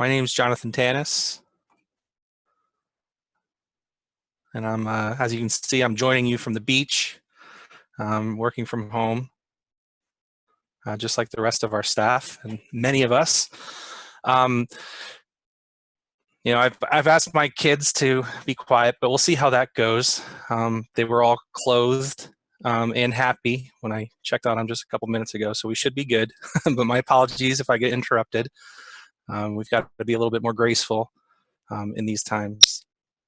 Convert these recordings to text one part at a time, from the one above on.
My name is Jonathan Tanis, and I'm, as you can see, I'm joining you from the beach, working from home, just like the rest of our staff and many of us. You know, I've asked my kids to be quiet, but we'll see how that goes. They were all clothed and happy when I checked on them just a couple minutes ago, so we should be good. But my apologies if I get interrupted. We've got to be a little bit more graceful in these times.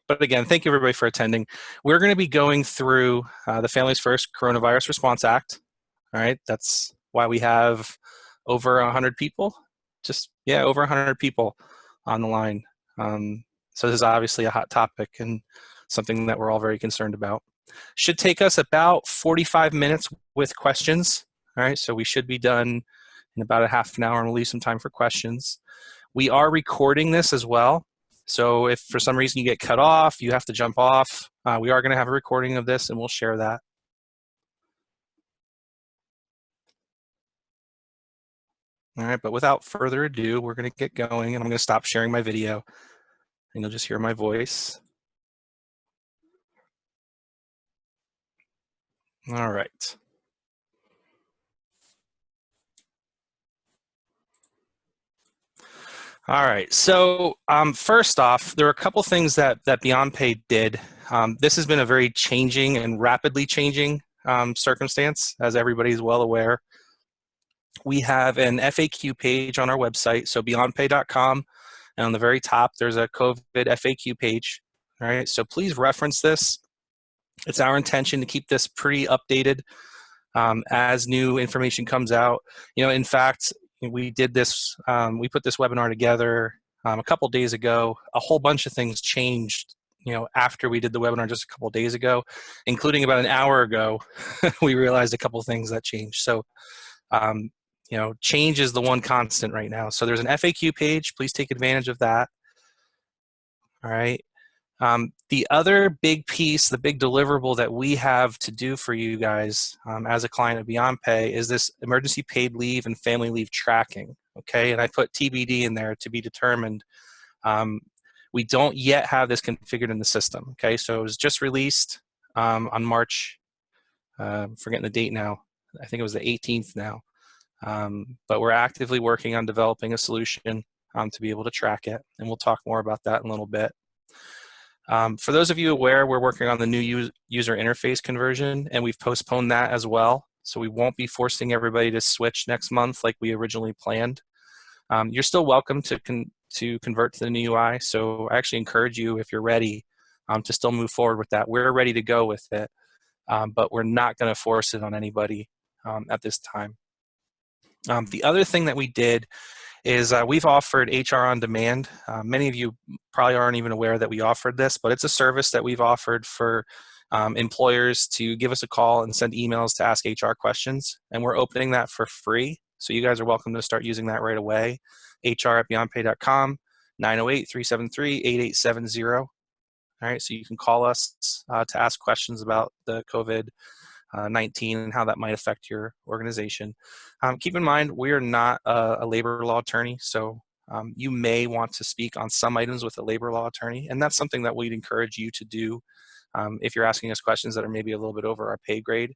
But again, thank you everybody for attending. We're going to be going through the Families First Coronavirus Response Act. All right, that's why we have over 100 people, over 100 people on the line. So this is obviously a hot topic and something that we're all very concerned about. Should take us about 45 minutes with questions. All right, so we should be done in about a half an hour, and we'll leave some time for questions. We are recording this as well. So if for some reason you get cut off, you have to jump off, we are going to have a recording of this and we'll share that. All right, but without further ado, we're going to get going, and I'm going to stop sharing my video and you'll just hear my voice. All right. All right, so first off, there are a couple things that BeyondPay did. This has been a very changing and rapidly changing circumstance, as everybody's well aware. We have an FAQ page on our website, so beyondpay.com, and on the very top, there's a COVID FAQ page. All right, so please reference this. It's our intention to keep this pretty updated as new information comes out. You know, in fact, we did this, we put this webinar together a couple days ago. A whole bunch of things changed, you know, after we did the webinar just a couple days ago, including about an hour ago, we realized a couple things that changed. So, you know, change is the one constant right now. So there's an FAQ page. Please take advantage of that. All right. The other big piece, the big deliverable that we have to do for you guys as a client of BeyondPay is this emergency paid leave and family leave tracking. Okay, and I put TBD in there, to be determined. We don't yet have this configured in the system. Okay, so it was just released on March, I'm forgetting the date now. I think it was the 18th now. But we're actively working on developing a solution to be able to track it, and we'll talk more about that in a little bit. For those of you aware, we're working on the new user interface conversion, and we've postponed that as well. So we won't be forcing everybody to switch next month like we originally planned. You're still welcome to convert to the new UI. So I actually encourage you, if you're ready, to still move forward with that. We're ready to go with it, but we're not going to force it on anybody at this time. The other thing that we did is we've offered HR on demand. Many of you probably aren't even aware that we offered this, but it's a service that we've offered for employers to give us a call and send emails to ask HR questions, and we're opening that for free. So you guys are welcome to start using that right away. HR@beyondpay.com, 908-373-8870. All right, so you can call us to ask questions about the COVID-19 and how that might affect your organization. Keep in mind, we are not a labor law attorney, so you may want to speak on some items with a labor law attorney, and that's something that we'd encourage you to do if you're asking us questions that are maybe a little bit over our pay grade.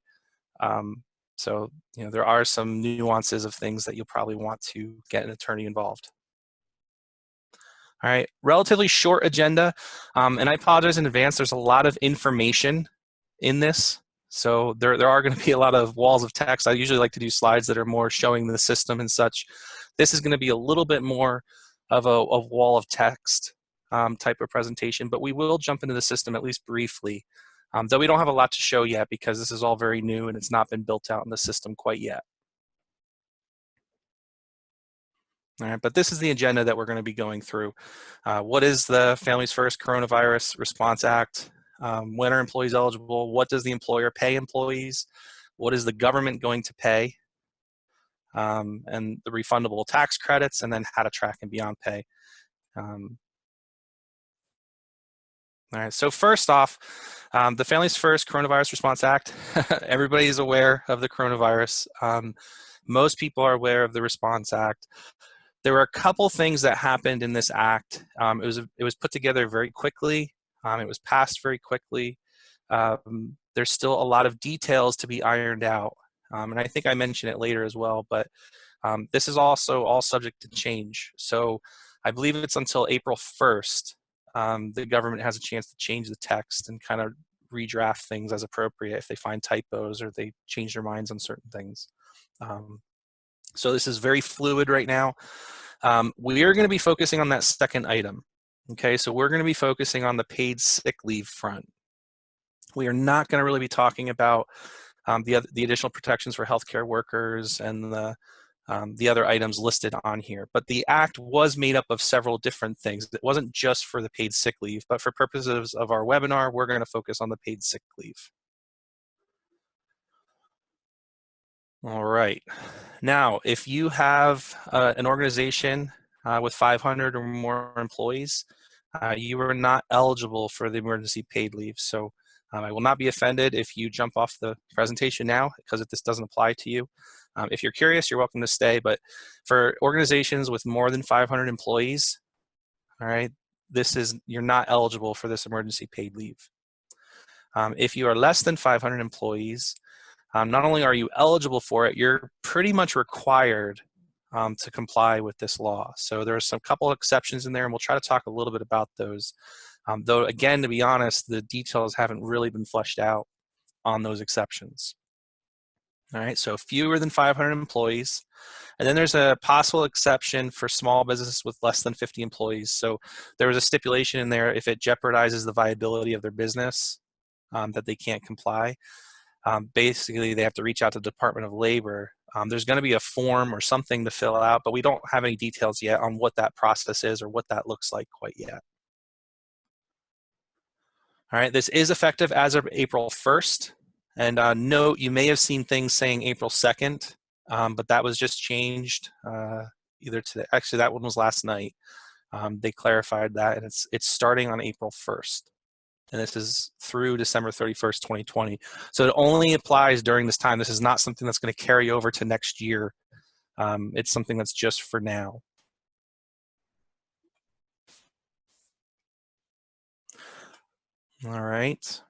So, you know, there are some nuances of things that you'll probably want to get an attorney involved. All right, relatively short agenda, and I apologize in advance. There's a lot of information in this. So there are going to be a lot of walls of text. I usually like to do slides that are more showing the system and such. This is going to be a little bit more of a wall of text type of presentation, but we will jump into the system at least briefly, though we don't have a lot to show yet because this is all very new and it's not been built out in the system quite yet. All right, but this is the agenda that we're going to be going through. What is the Families First Coronavirus Response Act? When are employees eligible? What does the employer pay employees? What is the government going to pay? And the refundable tax credits, and then how to track and BeyondPay. All right, so first off, the Families First Coronavirus Response Act. Everybody is aware of the coronavirus. Most people are aware of the Response Act. There were a couple things that happened in this act. It was put together very quickly. It was passed very quickly. There's still a lot of details to be ironed out. And I think I mentioned it later as well, but this is also all subject to change. So I believe it's until April 1st, the government has a chance to change the text and kind of redraft things as appropriate if they find typos or they change their minds on certain things. So this is very fluid right now. We are going to be focusing on that second item. Okay, so we're going to be focusing on the paid sick leave front. We are not going to really be talking about the additional protections for healthcare workers and the other items listed on here. But the act was made up of several different things. It wasn't just for the paid sick leave, but for purposes of our webinar, we're going to focus on the paid sick leave. All right. Now, if you have an organization with 500 or more employees, you are not eligible for the emergency paid leave. So I will not be offended if you jump off the presentation now because this doesn't apply to you. If you're curious, you're welcome to stay. But for organizations with more than 500 employees, all right, you're not eligible for this emergency paid leave. If you are less than 500 employees, not only are you eligible for it, you're pretty much required to comply with this law. So there are some couple exceptions in there, and we'll try to talk a little bit about those. Though, again, to be honest, the details haven't really been fleshed out on those exceptions. All right, so fewer than 500 employees. And then there's a possible exception for small businesses with less than 50 employees. So there was a stipulation in there if it jeopardizes the viability of their business, that they can't comply. Basically, they have to reach out to the Department of Labor. There's going to be a form or something to fill out, but we don't have any details yet on what that process is or what that looks like quite yet. All right, this is effective as of April 1st. And note, you may have seen things saying April 2nd, but that was just changed either today. Actually, that one was last night. They clarified that, and it's starting on April 1st. And this is through December 31st, 2020. So it only applies during this time. This is not something that's going to carry over to next year. It's something that's just for now. All right.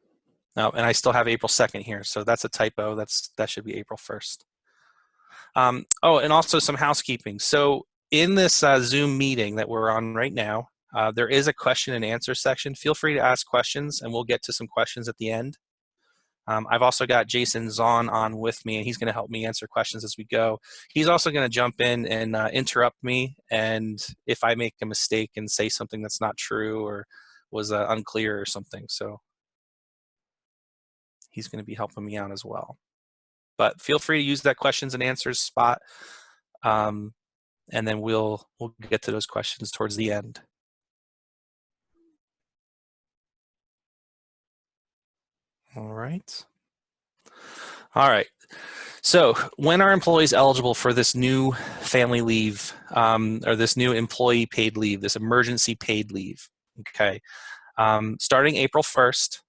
Now, and I still have April 2nd here, so that's a typo. That should be April 1st. Oh, and also some housekeeping. So in this Zoom meeting that we're on right now, there is a question and answer section. Feel free to ask questions, and we'll get to some questions at the end. I've also got Jason Zahn on with me, and he's going to help me answer questions as we go. He's also going to jump in and interrupt me, and if I make a mistake and say something that's not true or was unclear or something. So he's going to be helping me out as well. But feel free to use that questions and answers spot, and then we'll get to those questions towards the end. All right. All right. So when are employees eligible for this new family leave or this new employee paid leave, this emergency paid leave? Okay. Starting April 1st,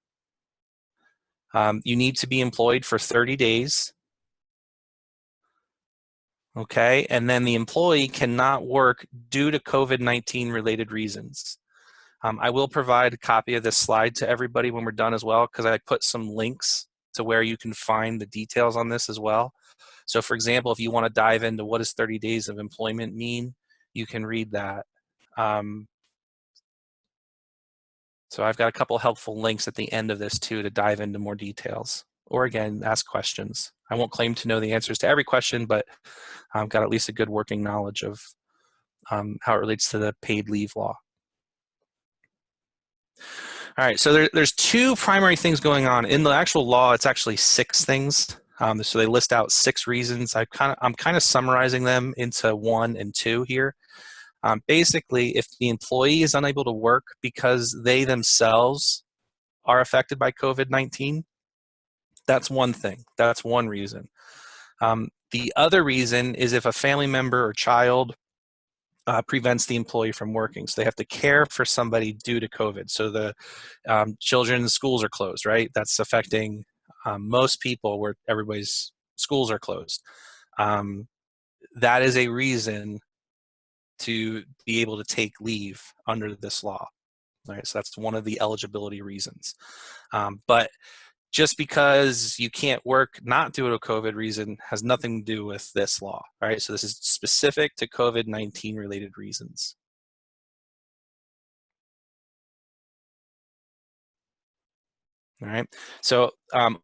you need to be employed for 30 days. Okay. And then the employee cannot work due to COVID-19 related reasons. I will provide a copy of this slide to everybody when we're done as well, because I put some links to where you can find the details on this as well. So for example, if you want to dive into what does 30 days of employment mean, you can read that. So I've got a couple helpful links at the end of this too to dive into more details, or again, ask questions. I won't claim to know the answers to every question, but I've got at least a good working knowledge of how it relates to the paid leave law. All right, so there's two primary things going on. In the actual law, it's actually 6 things. So they list out 6 reasons. I'm kind of summarizing them into 1 and 2 here. Basically, if the employee is unable to work because they themselves are affected by COVID-19, that's one thing. That's one reason. The other reason is if a family member or child prevents the employee from working. So they have to care for somebody due to COVID. So the children's schools are closed, right? That's affecting most people where everybody's schools are closed. That is a reason to be able to take leave under this law. All right, so that's one of the eligibility reasons. But just because you can't work not due to a COVID reason has nothing to do with this law. All right, so this is specific to COVID-19 related reasons. All right, so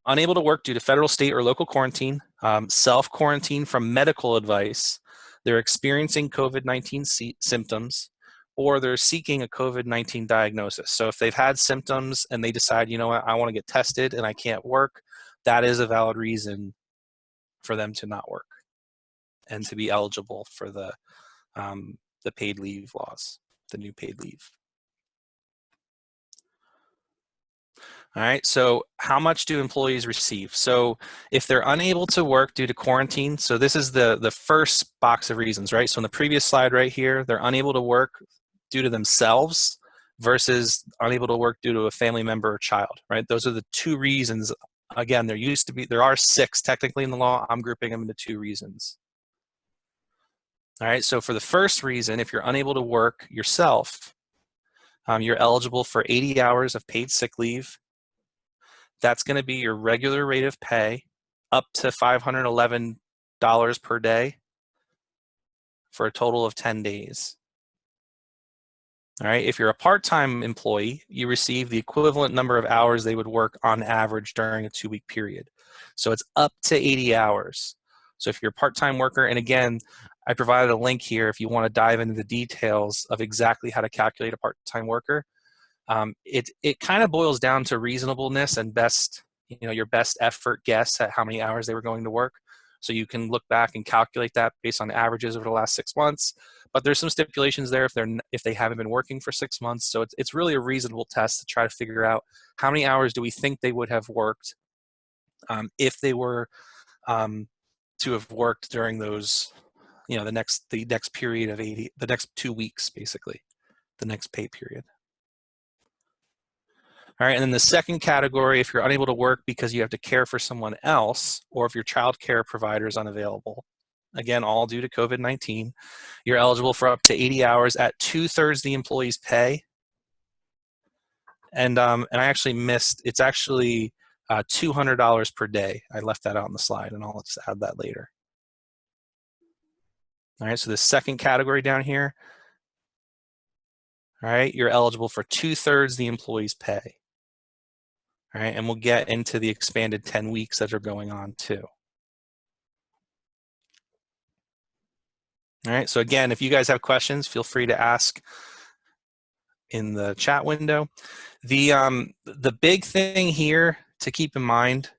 unable to work due to federal, state, or local quarantine, self-quarantine from medical advice, they're experiencing COVID-19 symptoms, or they're seeking a COVID-19 diagnosis. So if they've had symptoms and they decide, you know what, I want to get tested and I can't work, that is a valid reason for them to not work and to be eligible for the paid leave laws, the new paid leave. All right, so how much do employees receive? So if they're unable to work due to quarantine, so this is the first box of reasons, right? So in the previous slide right here, they're unable to work due to themselves versus unable to work due to a family member or child, right? Those are the two reasons. Again, there are 6 technically in the law. I'm grouping them into 2 reasons. All right, so for the first reason, if you're unable to work yourself, you're eligible for 80 hours of paid sick leave. That's going to be your regular rate of pay, up to $511 per day for a total of 10 days. All right, if you're a part-time employee, you receive the equivalent number of hours they would work on average during a 2-week period. So it's up to 80 hours. So if you're a part-time worker, and again, I provided a link here if you want to dive into the details of exactly how to calculate a part-time worker. It kind of boils down to reasonableness and your best effort guess at how many hours they were going to work. So you can look back and calculate that based on averages over the last 6 months. But there's some stipulations there if they haven't been working for 6 months. So it's really a reasonable test to try to figure out how many hours do we think they would have worked if they were to have worked during those, the next period of 80, the next 2 weeks basically, the next pay period. All right, and then the second category, if you're unable to work because you have to care for someone else, or if your child care provider is unavailable, again, all due to COVID-19, you're eligible for up to 80 hours at 2/3 the employee's pay. And I actually missed, it's actually $200 per day. I left that out on the slide, and I'll just add that later. All right, so the second category down here, all right, you're eligible for 2/3 the employee's pay. All right, and we'll get into the expanded 10 weeks that are going on too. All right, so again, if you guys have questions, feel free to ask in the chat window. The big thing here to keep in mind,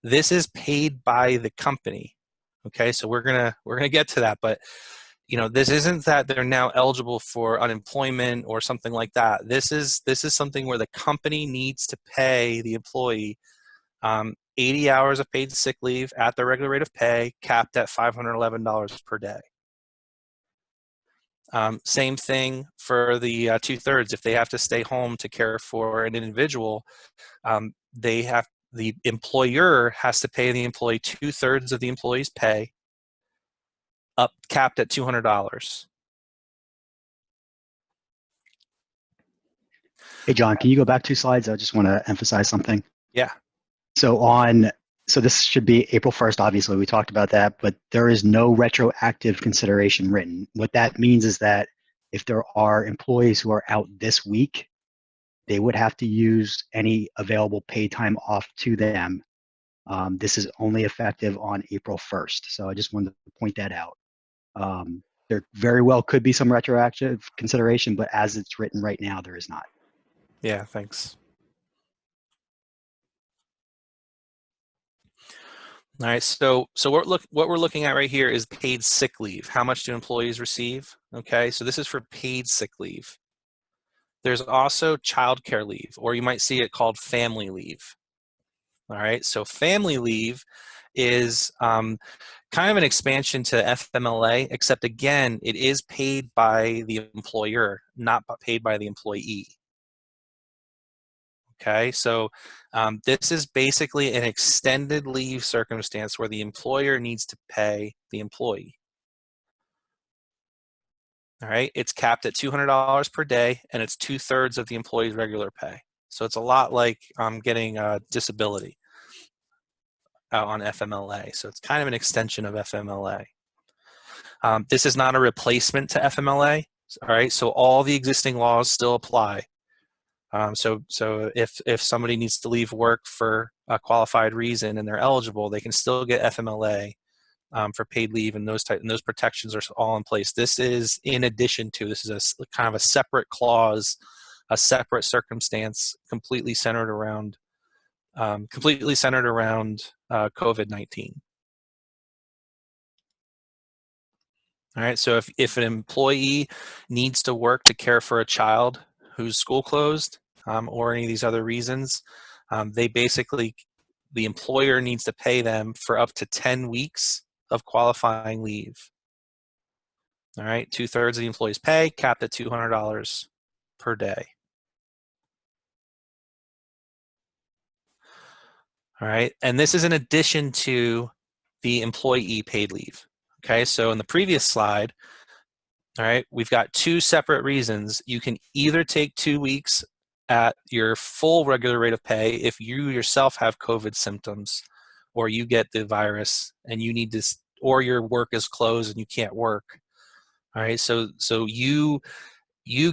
this is paid by the company. Okay, so we're gonna get to that, but this isn't that they're now eligible for unemployment or something like that. This is something where the company needs to pay the employee 80 hours of paid sick leave at the regular rate of pay, capped at $511 per day. Same thing for the 2/3. If they have to stay home to care for an individual, the employer has to pay the employee 2/3 of the employee's pay, capped at $200. Hey, John, can you go back 2 slides? I just want to emphasize something. Yeah. So this should be April 1st, obviously, we talked about that, but there is no retroactive consideration written. What that means is that if there are employees who are out this week, they would have to use any available paid time off to them. This is only effective on April 1st. So I just wanted to point that out. There very well could be some retroactive consideration, but as it's written right now, there is not. Yeah, thanks. All right, so what we're looking at right here is paid sick leave. How much do employees receive? Okay, so this is for paid sick leave. There's also childcare leave, or you might see it called family leave. All right, so family leave is kind of an expansion to FMLA, except again, it is paid by the employer, not paid by the employee. Okay, so this is basically an extended leave circumstance where the employer needs to pay the employee. All right, it's capped at $200 per day, and it's 2/3 of the employee's regular pay. So it's a lot like getting a disability out on FMLA. So it's kind of an extension of FMLA. This is not a replacement to FMLA. All right, so all the existing laws still apply. So if somebody needs to leave work for a qualified reason and they're eligible, they can still get FMLA for paid leave, and those protections are all in place. This is in addition to. This is a kind of a separate clause, a separate circumstance, completely centered around COVID-19. All right, so if an employee needs to work to care for a child whose school closed or any of these other reasons, the employer needs to pay them for up to 10 weeks of qualifying leave. All right, 2/3 of the employee's pay, capped at $200 per day. All right, and this is in addition to the employee paid leave. Okay, so in the previous slide, all right, we've got two separate reasons. You can either take 2 weeks at your full regular rate of pay if you yourself have COVID symptoms, or you get the virus and you need to, or your work is closed and you can't work. All right, so you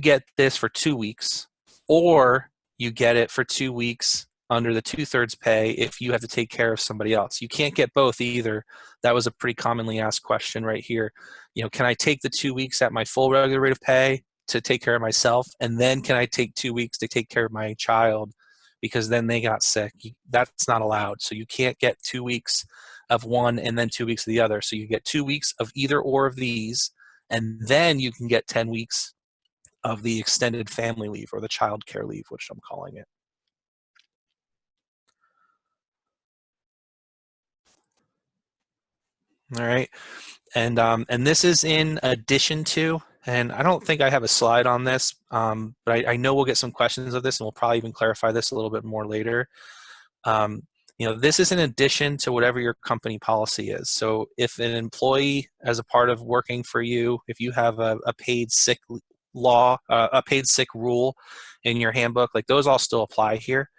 get this for 2 weeks, or you get it for 2 weeks under the 2/3 pay if you have to take care of somebody else. You can't get both either. That was a pretty commonly asked question right here. You know, can I take the 2 weeks at my full regular rate of pay to take care of myself, and then can I take 2 weeks to take care of my child because then they got sick? That's not allowed. So you can't get 2 weeks of one and then 2 weeks of the other. So you get 2 weeks of either or of these, and then you can get 10 weeks of the extended family leave, or the child care leave, which I'm calling it. All right, and this is in addition to, and I don't think I have a slide on this, but I know we'll get some questions of this, and we'll probably even clarify this a little bit more later. You know, this is in addition to whatever your company policy is. So if an employee, as a part of working for you, if you have a paid sick law, a paid sick rule in your handbook, like those all still apply here.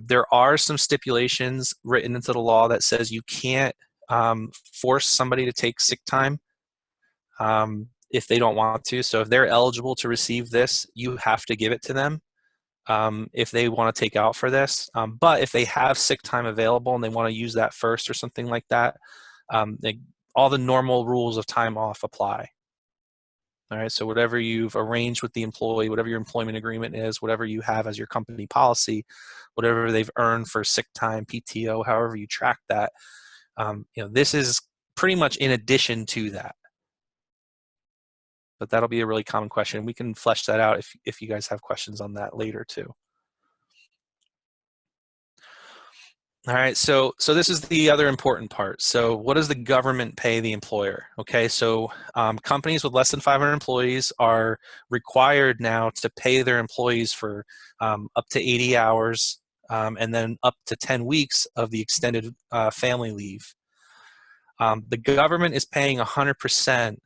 There are some stipulations written into the law that says you can't force somebody to take sick time if they don't want to. So if they're eligible to receive this, you have to give it to them if they want to take out for this. But if they have sick time available and they want to use that first or something like that, all the normal rules of time off apply. All right, so whatever you've arranged with the employee, whatever your employment agreement is, whatever you have as your company policy, whatever they've earned for sick time, PTO, however you track that, you know, this is pretty much in addition to that. But that'll be a really common question. We can flesh that out if you guys have questions on that later too. All right, so this is the other important part. So what does the government pay the employer? Okay, so companies with less than 500 employees are required now to pay their employees for up to 80 hours and then up to 10 weeks of the extended family leave. The government is paying 100%.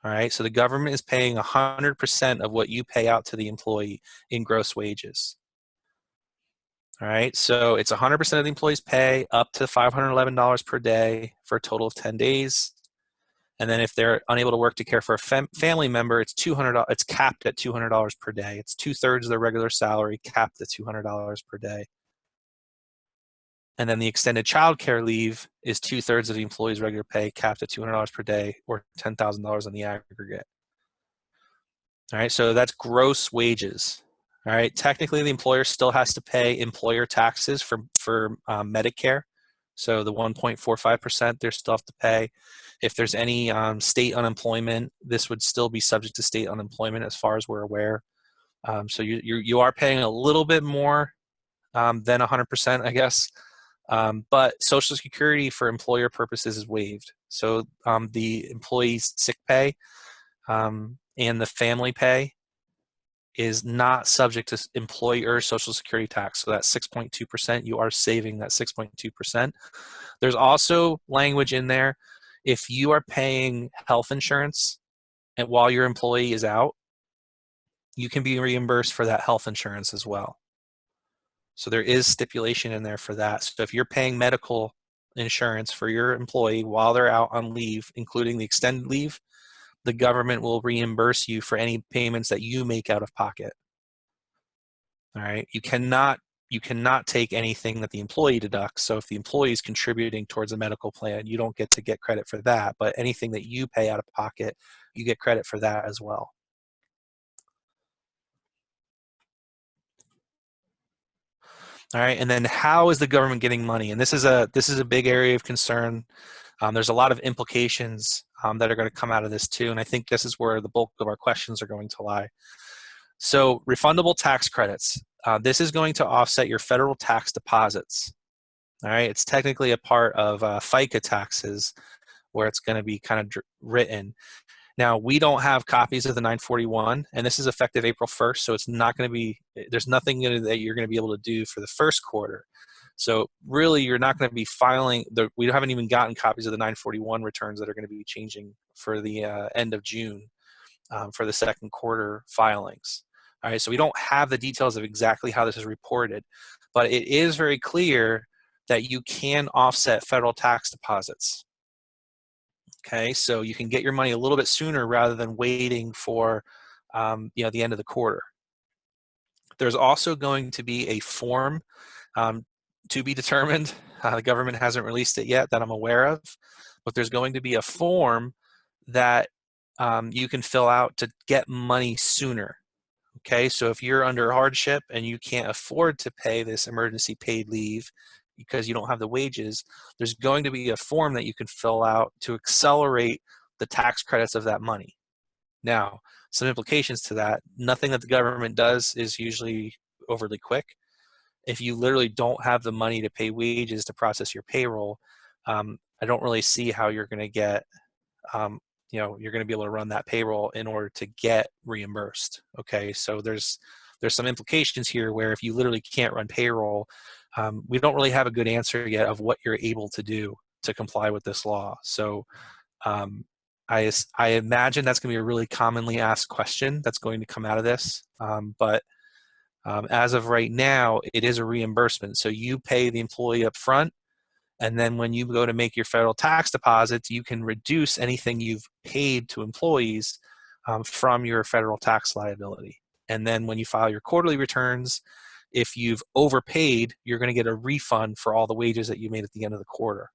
All right, so the government is paying 100% of what you pay out to the employee in gross wages. All right, so it's 100% of the employee's pay up to $511 per day for a total of 10 days. And then if they're unable to work to care for a family member, it's $200. It's capped at $200 per day. It's 2/3 of their regular salary, capped at $200 per day. And then the extended child care leave is 2/3 of the employee's regular pay, capped at $200 per day, or $10,000 on the aggregate. All right, so that's gross wages. All right, technically the employer still has to pay employer taxes for Medicare. So the 1.45% they still have to pay. If there's any state unemployment, this would still be subject to state unemployment as far as we're aware. So you are paying a little bit more than 100%, I guess. But Social Security for employer purposes is waived. So the employee's sick pay and the family pay is not subject to employer Social Security tax. So that 6.2%, you are saving that 6.2%. There's also language in there, if you are paying health insurance and while your employee is out, you can be reimbursed for that health insurance as well. So there is stipulation in there for that. So if you're paying medical insurance for your employee while they're out on leave, including the extended leave, the government will reimburse you for any payments that you make out of pocket. All right. You cannot take anything that the employee deducts. So if the employee is contributing towards a medical plan, you don't get to get credit for that. But anything that you pay out of pocket, you get credit for that as well. All right. And then how is the government getting money? And this is a big area of concern. There's a lot of implications that are going to come out of this too. And I think this is where the bulk of our questions are going to lie. So refundable tax credits. This is going to offset your federal tax deposits. All right, it's technically a part of FICA taxes where it's going to be kind of written. Now, we don't have copies of the 941, and this is effective April 1st, so it's not going to be, there's nothing that you're going to be able to do for the first quarter. So really, you're not going to be filing, we haven't even gotten copies of the 941 returns that are going to be changing for the end of June for the second quarter filings. All right, so we don't have the details of exactly how this is reported, but it is very clear that you can offset federal tax deposits. Okay, so you can get your money a little bit sooner rather than waiting for the end of the quarter. There's also going to be a form to be determined. The government hasn't released it yet that I'm aware of, but there's going to be a form that you can fill out to get money sooner. Okay, so if you're under hardship and you can't afford to pay this emergency paid leave because you don't have the wages, there's going to be a form that you can fill out to accelerate the tax credits of that money. Now, some implications to that, nothing that the government does is usually overly quick. If you literally don't have the money to pay wages to process your payroll, I don't really see how you're going to get you're going to be able to run that payroll in order to get reimbursed. Okay, so there's some implications here where if you literally can't run payroll, we don't really have a good answer yet of what you're able to do to comply with this law. So I imagine that's going to be a really commonly asked question that's going to come out of this. But as of right now, it is a reimbursement. So you pay the employee up front, and then when you go to make your federal tax deposits, you can reduce anything you've paid to employees from your federal tax liability. And then when you file your quarterly returns, if you've overpaid, you're going to get a refund for all the wages that you made at the end of the quarter.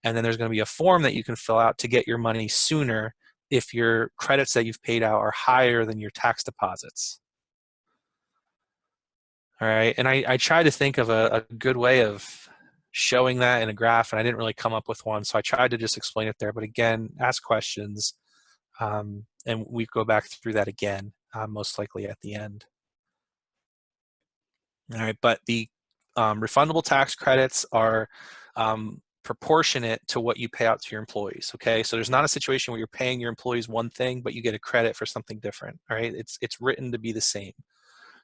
And then there's going to be a form that you can fill out to get your money sooner if your credits that you've paid out are higher than your tax deposits. All right, and I tried to think of a good way of showing that in a graph, and I didn't really come up with one, so I tried to just explain it there. But again, ask questions, and we go back through that again, most likely at the end. All right, but the refundable tax credits are proportionate to what you pay out to your employees. Okay, so there's not a situation where you're paying your employees one thing, but you get a credit for something different. All right, it's written to be the same.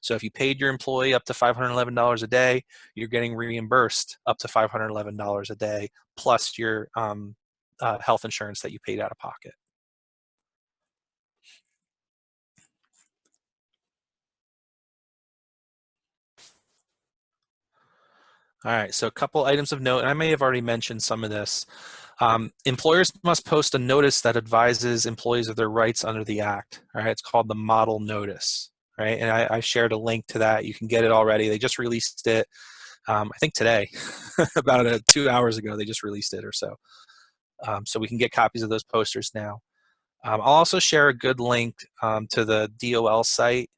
So if you paid your employee up to $511 a day, you're getting reimbursed up to $511 a day, plus your health insurance that you paid out of pocket. All right, so a couple items of note, and I may have already mentioned some of this. Employers must post a notice that advises employees of their rights under the Act. All right, it's called the model notice. Right, and I shared a link to that. You can get it already. They just released it, I think today, about 2 hours ago. They just released it or so. So we can get copies of those posters now. I'll also share a good link to the DOL site.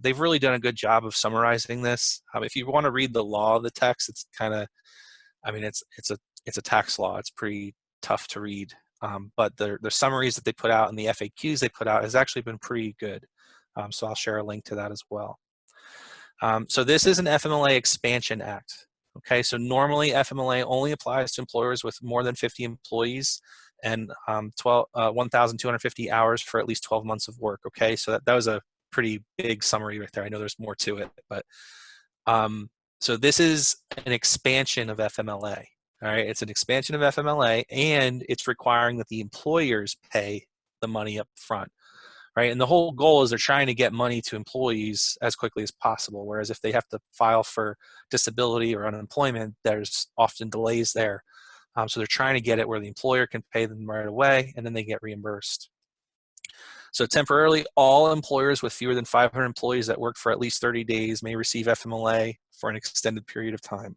They've really done a good job of summarizing this. If you want to read the law of the text, it's kind of, I mean, it's a tax law. It's pretty tough to read. But the summaries that they put out and the FAQs they put out has actually been pretty good. So I'll share a link to that as well. So this is an FMLA Expansion Act. Okay, so normally FMLA only applies to employers with more than 50 employees and 1,250 hours for at least 12 months of work. Okay, so that was a pretty big summary right there. I know there's more to it, but so this is an expansion of FMLA. All right, it's an expansion of FMLA, and it's requiring that the employers pay the money up front, right? And the whole goal is they're trying to get money to employees as quickly as possible, whereas if they have to file for disability or unemployment, there's often delays there. So they're trying to get it where the employer can pay them right away, and then they get reimbursed. So temporarily, all employers with fewer than 500 employees that work for at least 30 days may receive FMLA for an extended period of time.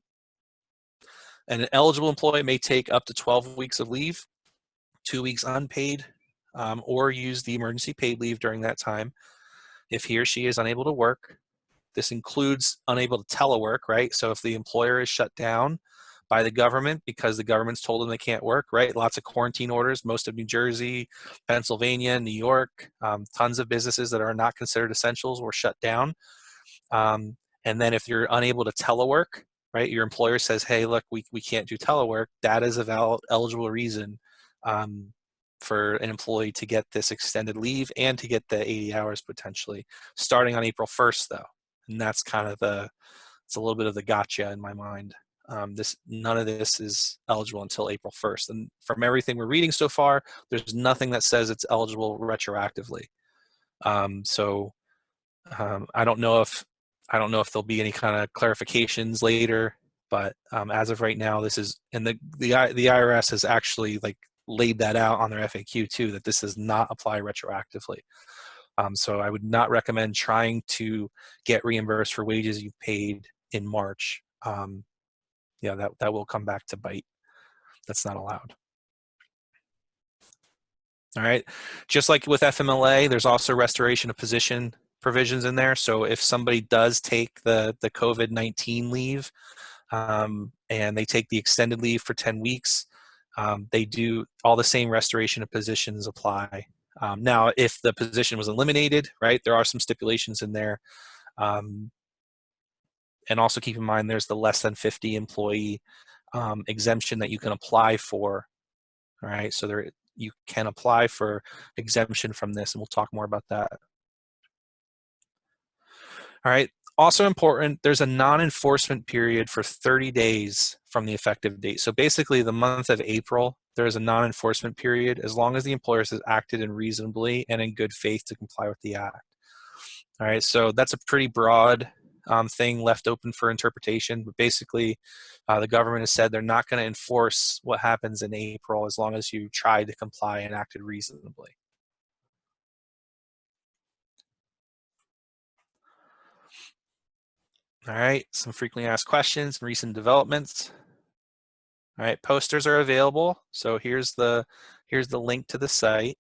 And an eligible employee may take up to 12 weeks of leave, 2 weeks unpaid, or use the emergency paid leave during that time if he or she is unable to work. This includes unable to telework, right? So if the employer is shut down by the government because the government's told them they can't work, right? Lots of quarantine orders, most of New Jersey, Pennsylvania, New York, tons of businesses that are not considered essentials were shut down. And then if you're unable to telework, right, your employer says, hey, look, we can't do telework, that is a eligible reason for an employee to get this extended leave and to get the 80 hours potentially, starting on April 1st, though. And that's kind of it's a little bit of the gotcha in my mind. None of this is eligible until April 1st. And from everything we're reading so far, there's nothing that says it's eligible retroactively. I don't know if there'll be any kind of clarifications later, but as of right now, this is, and the IRS has actually like laid that out on their FAQ too, that this does not apply retroactively. So I would not recommend trying to get reimbursed for wages you paid in March. That will come back to bite. That's not allowed. All right. Just like with FMLA, there's also restoration of position provisions in there. So if somebody does take the COVID-19 leave and they take the extended leave for 10 weeks, they do all the same restoration of positions apply. Now, if the position was eliminated, right, there are some stipulations in there. And also keep in mind there's the less than 50 employee exemption that you can apply for. All right, so you can apply for exemption from this, and we'll talk more about that. All right, also important, there's a non-enforcement period for 30 days from the effective date. So basically the month of April, there is a non-enforcement period as long as the employer has acted in reasonably and in good faith to comply with the act. All right, so that's a pretty broad thing left open for interpretation, but basically the government has said they're not going to enforce what happens in April as long as you try to comply and acted reasonably. All right, some frequently asked questions and recent developments. All right, posters are available. So here's the link to the site.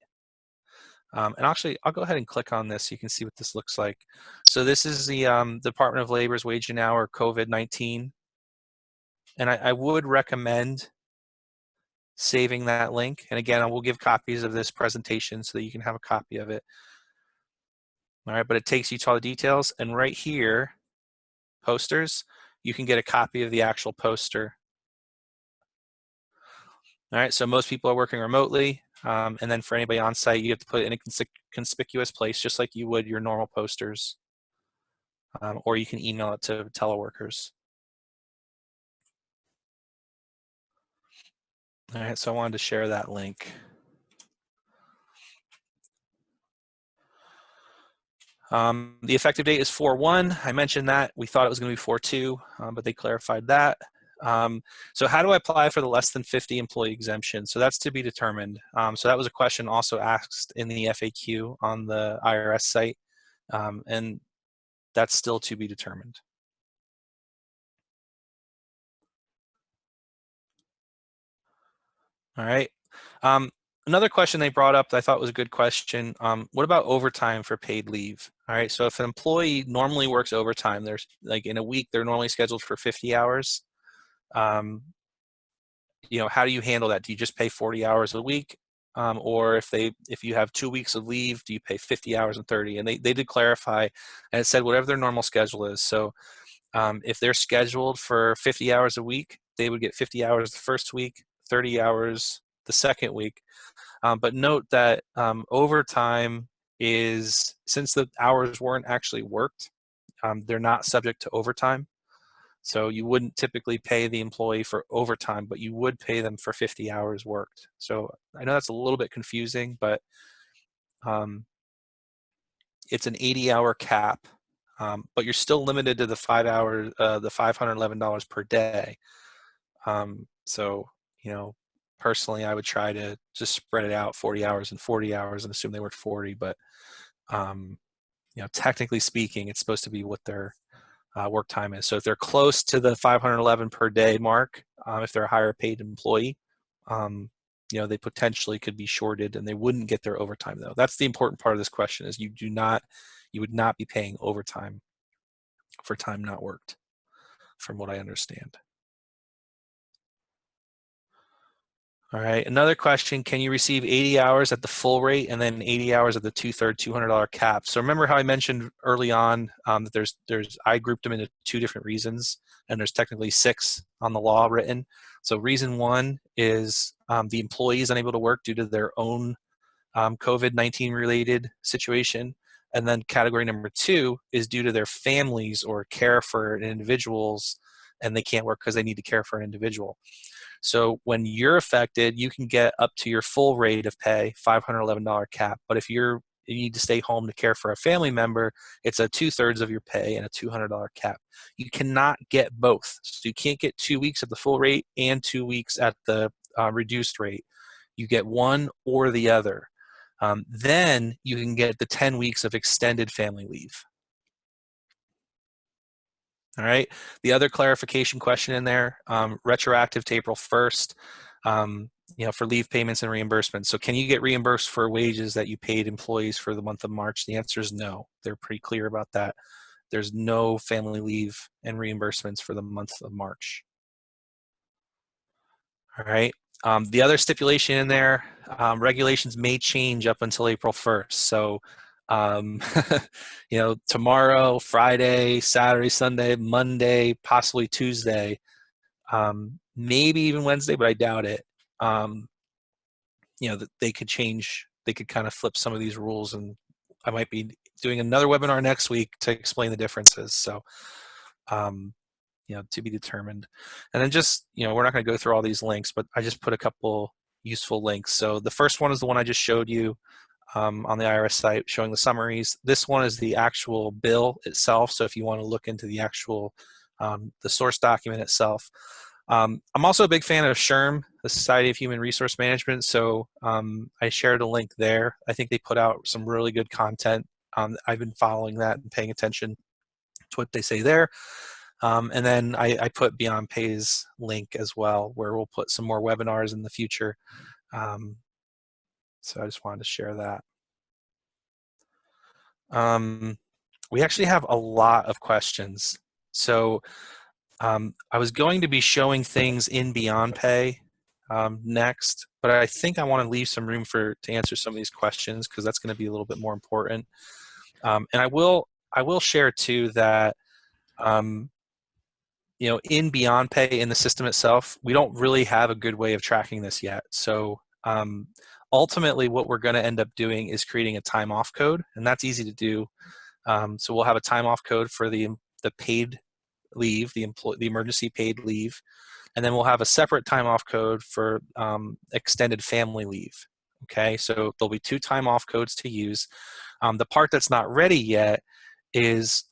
And actually, I'll go ahead and click on this so you can see what this looks like. So this is the Department of Labor's Wage and Hour COVID-19. And I would recommend saving that link. And again, I will give copies of this presentation so that you can have a copy of it. All right, but it takes you to all the details. And right here, posters, you can get a copy of the actual poster. All right, so most people are working remotely. And then for anybody on site, you have to put it in a conspicuous place, just like you would your normal posters. Or you can email it to teleworkers. All right, so I wanted to share that link. The effective date is 4/1. I mentioned that. We thought it was going to be 4/2, but they clarified that. So how do I apply for the less than 50 employee exemption? So that's to be determined. So that was a question also asked in the FAQ on the IRS site, and that's still to be determined. All right. Another question they brought up that I thought was a good question, what about overtime for paid leave? All right, so if an employee normally works overtime, there's like in a week, they're normally scheduled for 50 hours. How do you handle that? Do you just pay 40 hours a week? Or if you have 2 weeks of leave, do you pay 50 hours and 30? And they did clarify, and it said whatever their normal schedule is. So if they're scheduled for 50 hours a week, they would get 50 hours the first week, 30 hours the second week. But note that overtime is, since the hours weren't actually worked, they're not subject to overtime. So you wouldn't typically pay the employee for overtime, but you would pay them for 50 hours worked. So I know that's a little bit confusing, but It's an 80-hour cap, but you're still limited to the 5 hours, the $511 per day. So, you know, personally, I would try to just spread it out 40 hours and 40 hours and assume they work 40. But, you know, technically speaking, it's supposed to be what their work time is. So if they're close to the 511 per day mark, if they're a higher paid employee, you know, they potentially could be shorted and they wouldn't get their overtime though. That's the important part of this question is you would not be paying overtime for time not worked, from what I understand. All right, another question, can you receive 80 hours at the full rate and then 80 hours at the two-third $200 cap? So remember how I mentioned early on that I grouped them into 2 different reasons, and there's technically 6 on the law written. So reason 1 is the employee is unable to work due to their own COVID-19 related situation. And then category number 2 is due to their families or care for individuals, and they can't work because they need to care for an individual. So when you're affected, you can get up to your full rate of pay, $511 cap. But if you need to stay home to care for a family member, it's a 2/3 of your pay and a $200 cap. You cannot get both. So you can't get 2 weeks at the full rate and 2 weeks at the reduced rate. You get one or the other. Then you can get the 10 weeks of extended family leave. All right. The other clarification question in there, retroactive to April 1st, you know, for leave payments and reimbursements. So can you get reimbursed for wages that you paid employees for the month of March? The answer is no. They're pretty clear about that. There's no family leave and reimbursements for the month of March. All right. The other stipulation in there, regulations may change up until April 1st. So, you know, tomorrow, Friday, Saturday, Sunday, Monday, possibly Tuesday, maybe even Wednesday, but I doubt it. You know, that they could change, they could kind of flip some of these rules, and I might be doing another webinar next week to explain the differences. So, you know, to be determined. And then just, you know, we're not going to go through all these links, but I just put a couple useful links. So the first one is the one I just showed you on the IRS site showing the summaries. This one is the actual bill itself. So if you want to look into the actual, the source document itself. I'm also a big fan of SHRM, the Society of Human Resource Management. So I shared a link there. I think they put out some really good content. I've been following that and paying attention to what they say there. And then I put BeyondPay's link as well, where we'll put some more webinars in the future. So I just wanted to share that. We actually have a lot of questions. So I was going to be showing things in BeyondPay next, but I think I want to leave some room to answer some of these questions because that's going to be a little bit more important. And I will share too that you know, in BeyondPay, in the system itself, we don't really have a good way of tracking this yet. So ultimately, what we're going to end up doing is creating a time off code, and that's easy to do. So we'll have a time off code for the paid leave, the emergency paid leave, and then we'll have a separate time off code for extended family leave. Okay, so there'll be 2 time off codes to use. The part that's not ready yet is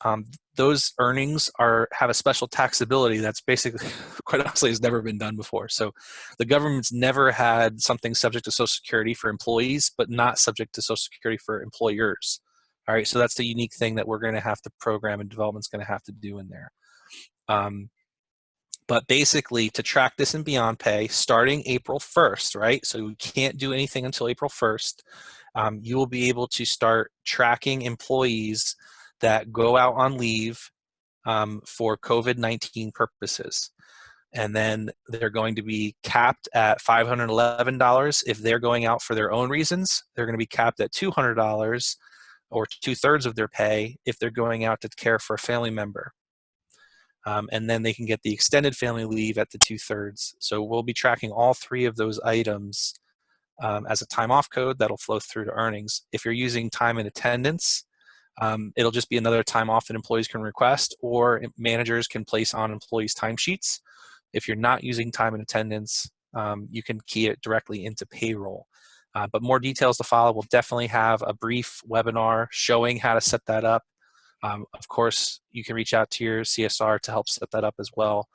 those earnings have a special taxability that's basically, quite honestly, has never been done before. So the government's never had something subject to Social Security for employees, but not subject to Social Security for employers. All right, so that's the unique thing that we're going to have to program and development's going to have to do in there. But basically, to track this in BeyondPay, starting April 1st, right? So we can't do anything until April 1st. You will be able to start tracking employees that go out on leave for COVID-19 purposes. And then they're going to be capped at $511 if they're going out for their own reasons. They're going to be capped at $200 or 2/3 of their pay if they're going out to care for a family member. And then they can get the extended family leave at the 2/3. So we'll be tracking all 3 of those items as a time off code that'll flow through to earnings. If you're using time and attendance, it'll just be another time off that employees can request, or managers can place on employees' timesheets. If you're not using time and attendance, you can key it directly into payroll. But more details to follow. We'll definitely have a brief webinar showing how to set that up. Of course, you can reach out to your CSR to help set that up as well.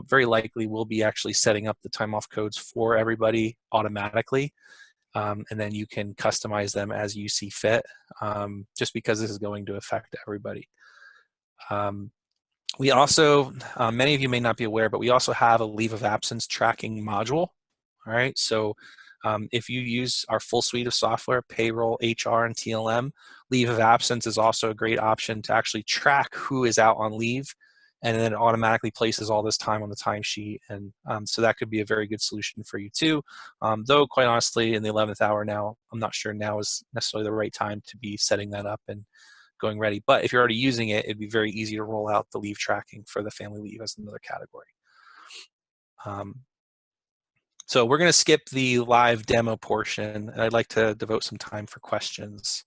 Very likely we'll be actually setting up the time off codes for everybody automatically. And then you can customize them as you see fit, just because this is going to affect everybody. We also, many of you may not be aware, but we also have a leave of absence tracking module. All right, so if you use our full suite of software, payroll, HR, and TLM, leave of absence is also a great option to actually track who is out on leave, and then it automatically places all this time on the timesheet. And so that could be a very good solution for you too. Though quite honestly, in the 11th hour now, I'm not sure now is necessarily the right time to be setting that up and going ready. But if you're already using it, it'd be very easy to roll out the leave tracking for the family leave as another category. So we're going to skip the live demo portion, and I'd like to devote some time for questions.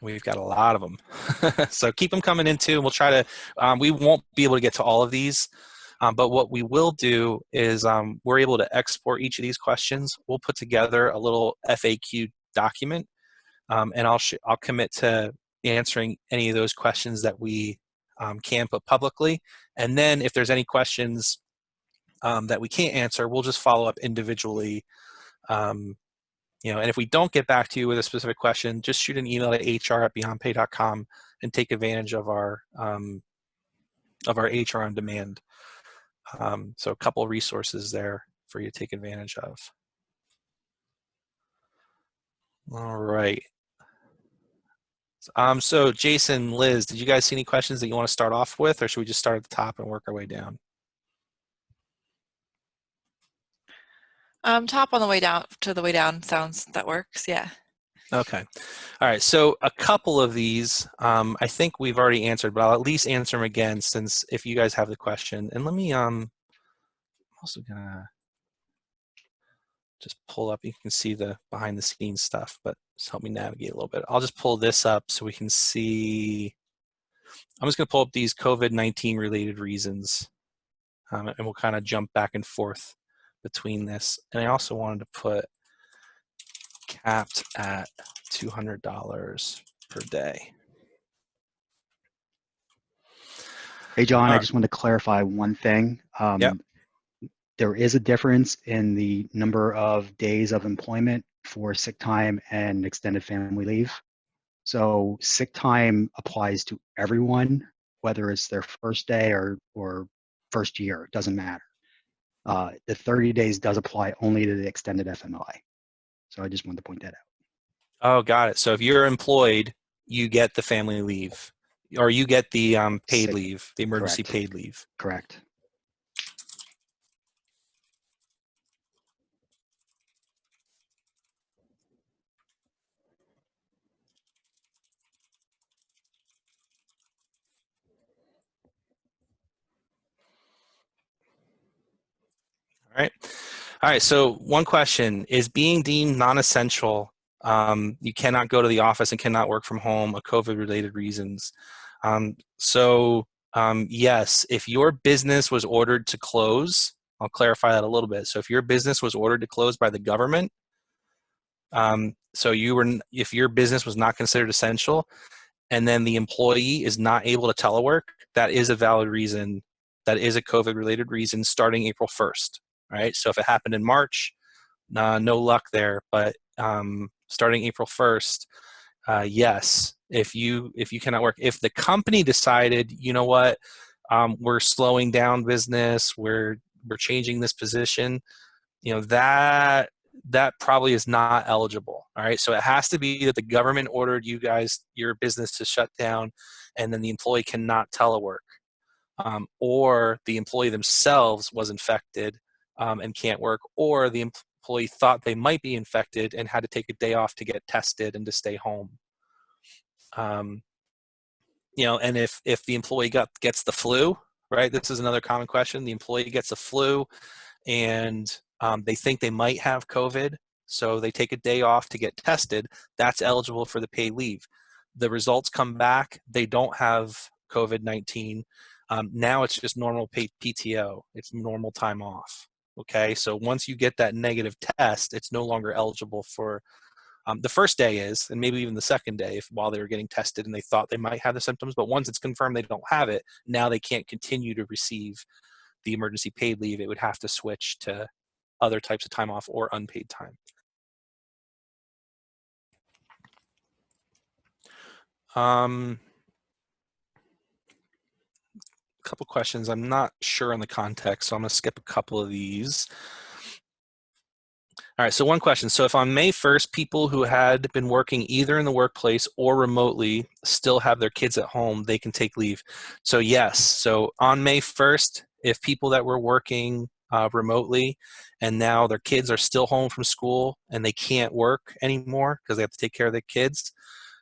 We've got a lot of them. So keep them coming in too. We'll try to, we won't be able to get to all of these, but what we will do is we're able to export each of these questions. We'll put together a little FAQ document, and I'll commit to answering any of those questions that we can put publicly. And then if there's any questions that we can't answer, we'll just follow up individually. And if we don't get back to you with a specific question, just shoot an email to hr@beyondpay.com and take advantage of our HR on demand. So a couple of resources there for you to take advantage of. All right. So Jason, Liz, did you guys see any questions that you want to start off with, or should we just start at the top and work our way down? Top on the way down to the way down sounds, that works, yeah. Okay. All right. So a couple of these, I think we've already answered, but I'll at least answer them again, since if you guys have the question. And let me, I'm also gonna just pull up, you can see the behind the scenes stuff, but just help me navigate a little bit. I'll just pull this up so we can see. I'm just gonna pull up these COVID-19 related reasons, and we'll kind of jump back and forth between this. And I also wanted to put capped at $200 per day. Hey, John, I just want to clarify one thing. Yep. There is a difference in the number of days of employment for sick time and extended family leave. So sick time applies to everyone, whether it's their first day or first year, it doesn't matter. The 30 days does apply only to the extended FMLA. So I just wanted to point that out. Oh, got it. So if you're employed, you get the family leave, or you get the paid Sick. leave, the emergency Correct. paid leave. Correct. All right. All right. So one question is: being deemed non-essential, you cannot go to the office and cannot work from home, a COVID-related reasons. Yes, if your business was ordered to close, I'll clarify that a little bit. So if your business was ordered to close by the government, if your business was not considered essential, and then the employee is not able to telework, that is a valid reason. That is a COVID-related reason starting April 1st. Right. So if it happened in March, no luck there. But starting April 1st, yes, if you cannot work, if the company decided, you know what, we're slowing down business, we're changing this position, that probably is not eligible. All right. So it has to be that the government ordered your business to shut down, and then the employee cannot telework, or the employee themselves was infected and can't work, or the employee thought they might be infected and had to take a day off to get tested and to stay home. And if the employee gets the flu, right? This is another common question. The employee gets the flu and they think they might have COVID, so they take a day off to get tested. That's eligible for the paid leave. The results come back, they don't have COVID-19. Now it's just normal paid PTO. It's normal time off. Okay, so once you get that negative test, it's no longer eligible for the first day is, and maybe even the second day if while they were getting tested and they thought they might have the symptoms, but once it's confirmed they don't have it, now they can't continue to receive the emergency paid leave. It would have to switch to other types of time off or unpaid time. A couple questions. I'm not sure on the context, so I'm going to skip a couple of these. All right, so one question. So if on May 1st, people who had been working either in the workplace or remotely still have their kids at home, they can take leave. So yes, so on May 1st, if people that were working remotely and now their kids are still home from school and they can't work anymore because they have to take care of their kids,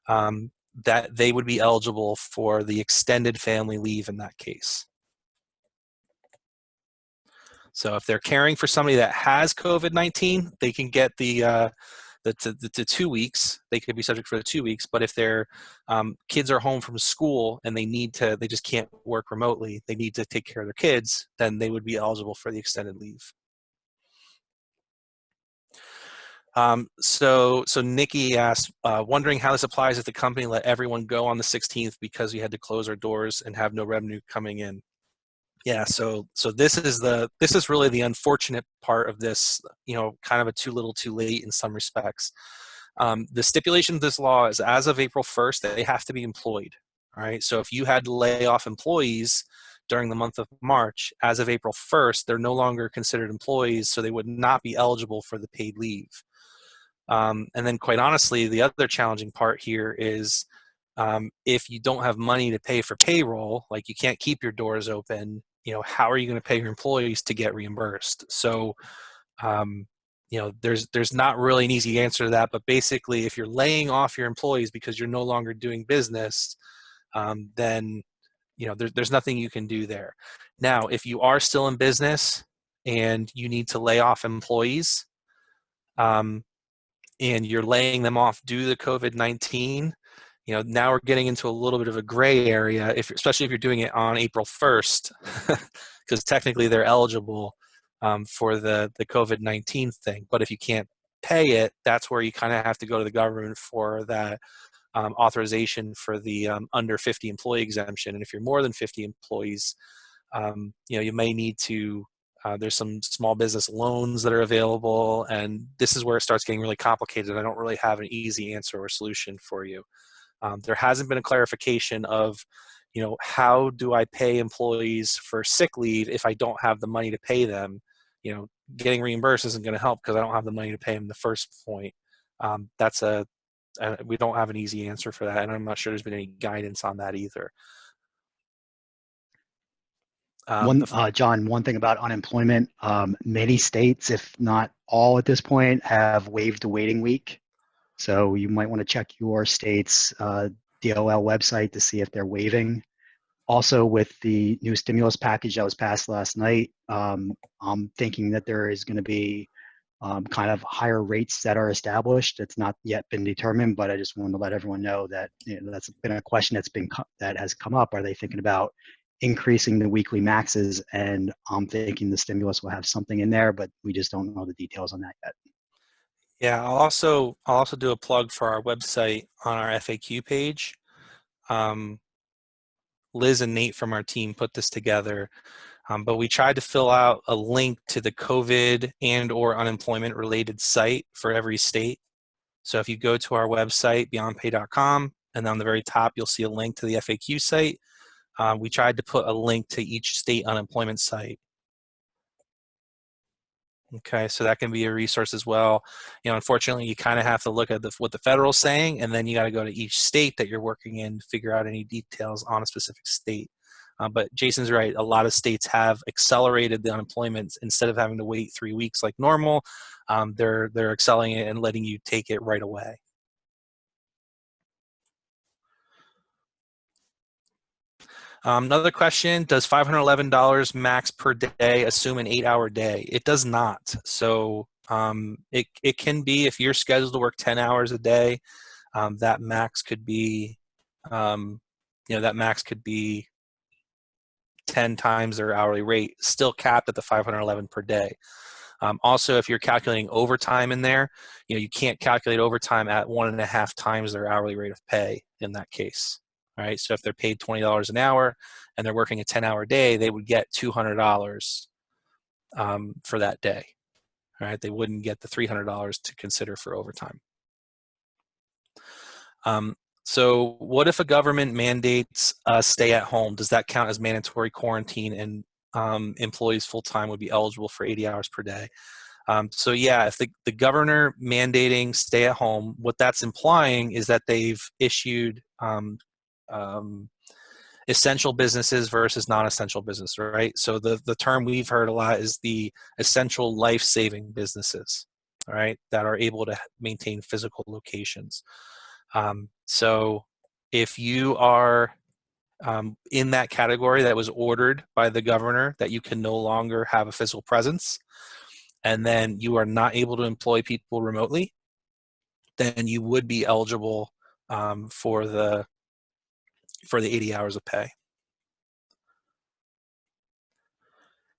that they would be eligible for the extended family leave in that case. So if they're caring for somebody that has COVID-19, they can get the 2 weeks. They could be subject for the 2 weeks. But if their kids are home from school and they just can't work remotely, they need to take care of their kids, then they would be eligible for the extended leave. So Nikki asked, wondering how this applies if the company let everyone go on the 16th because we had to close our doors and have no revenue coming in. Yeah, so this is really the unfortunate part of this, kind of a too little too late in some respects. The stipulation of this law is as of April 1st, they have to be employed. All right, so if you had to lay off employees during the month of March, as of April 1st, they're no longer considered employees, so they would not be eligible for the paid leave. And then quite honestly, the other challenging part here is if you don't have money to pay for payroll, like you can't keep your doors open, how are you going to pay your employees to get reimbursed? So, there's not really an easy answer to that, but basically if you're laying off your employees because you're no longer doing business, then, there's nothing you can do there. Now, if you are still in business and you need to lay off employees, and you're laying them off due to COVID-19, now we're getting into a little bit of a gray area, especially if you're doing it on April 1st, because technically they're eligible for the COVID-19 thing. But if you can't pay it, that's where you kind of have to go to the government for that authorization for the under 50 employee exemption. And if you're more than 50 employees, you may need to, there's some small business loans that are available, and this is where it starts getting really complicated. I don't really have an easy answer or solution for you. There hasn't been a clarification of, how do I pay employees for sick leave if I don't have the money to pay them? Getting reimbursed isn't going to help because I don't have the money to pay them in the first point. We don't have an easy answer for that, and I'm not sure there's been any guidance on that either. John, one thing about unemployment, many states, if not all at this point, have waived a waiting week. So you might want to check your state's DOL website to see if they're waiving. Also, with the new stimulus package that was passed last night, I'm thinking that there is going to be kind of higher rates that are established. It's not yet been determined, but I just wanted to let everyone know that that's been a question that has come up. Are they thinking about increasing the weekly maxes? And I'm thinking the stimulus will have something in there, but we just don't know the details on that yet. Yeah, I'll also do a plug for our website on our FAQ page. Liz and Nate from our team put this together, but we tried to fill out a link to the COVID and or unemployment related site for every state. So if you go to our website, beyondpay.com, and on the very top, you'll see a link to the FAQ site. We tried to put a link to each state unemployment site. Okay, so that can be a resource as well. Unfortunately, you kind of have to look at what the federal's saying, and then you got to go to each state that you're working in to figure out any details on a specific state. But Jason's right. A lot of states have accelerated the unemployment instead of having to wait 3 weeks like normal. They're accelerating it and letting you take it right away. Another question, does $511 max per day assume an 8-hour day? It does not. So it can be, if you're scheduled to work 10 hours a day, that max could be, that max could be 10 times their hourly rate, still capped at the 511 per day. Also, if you're calculating overtime in there, you can't calculate overtime at 1.5 times their hourly rate of pay in that case. All right, so if they're paid $20 an hour and they're working a 10-hour day, they would get $200 for that day. All right, they wouldn't get the $300 to consider for overtime. So what if a government mandates stay at home? Does that count as mandatory quarantine, and employees full-time would be eligible for 80 hours per day? So yeah, if the governor mandating stay at home, what that's implying is that they've issued essential businesses versus non-essential business, right? So the term we've heard a lot is the essential life-saving businesses, all right, that are able to maintain physical locations. So if you are in that category that was ordered by the governor that you can no longer have a physical presence, and then you are not able to employ people remotely, then you would be eligible for the 80 hours of pay.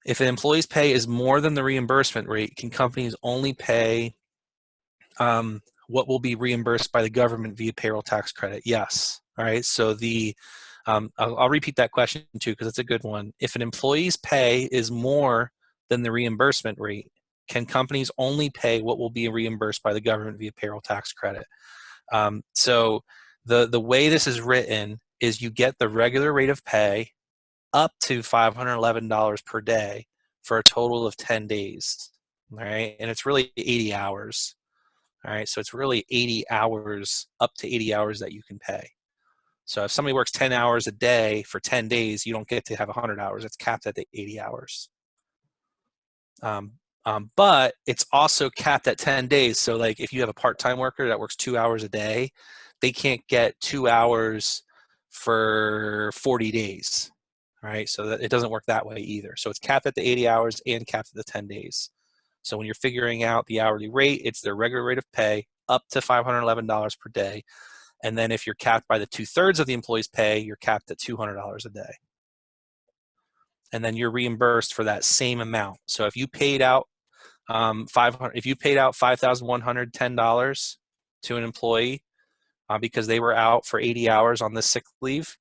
If an employee's pay is more than the reimbursement rate, can companies only pay what will be reimbursed by the government via payroll tax credit? Yes. All right. So I'll repeat that question too, because it's a good one. If an employee's pay is more than the reimbursement rate, can companies only pay what will be reimbursed by the government via payroll tax credit? So the way this is written is you get the regular rate of pay up to $511 per day for a total of 10 days. All right. And it's really 80 hours. All right. So it's really 80 hours, up to 80 hours that you can pay. So if somebody works 10 hours a day for 10 days, you don't get to have 100 hours. It's capped at the 80 hours. But it's also capped at 10 days. So like if you have a part-time worker that works 2 hours a day, they can't get 2 hours for 40 days. All right, so that it doesn't work that way either. So it's capped at the 80 hours and capped at the 10 days. So when you're figuring out the hourly rate, it's their regular rate of pay up to $511 per day. And then if you're capped by the 2/3 of the employee's pay, you're capped at $200 a day. And then you're reimbursed for that same amount. So if you paid out $5,110 to an employee because they were out for 80 hours on this sick leave,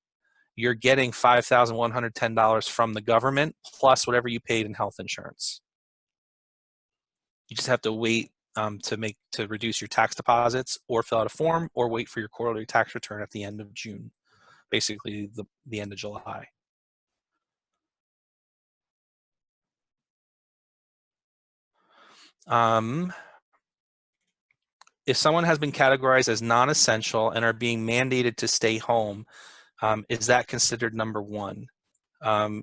you're getting $5,110 from the government plus whatever you paid in health insurance. You just have to wait to reduce your tax deposits, or fill out a form, or wait for your quarterly tax return at the end of June, basically the end of July. If someone has been categorized as non-essential and are being mandated to stay home, is that considered number one?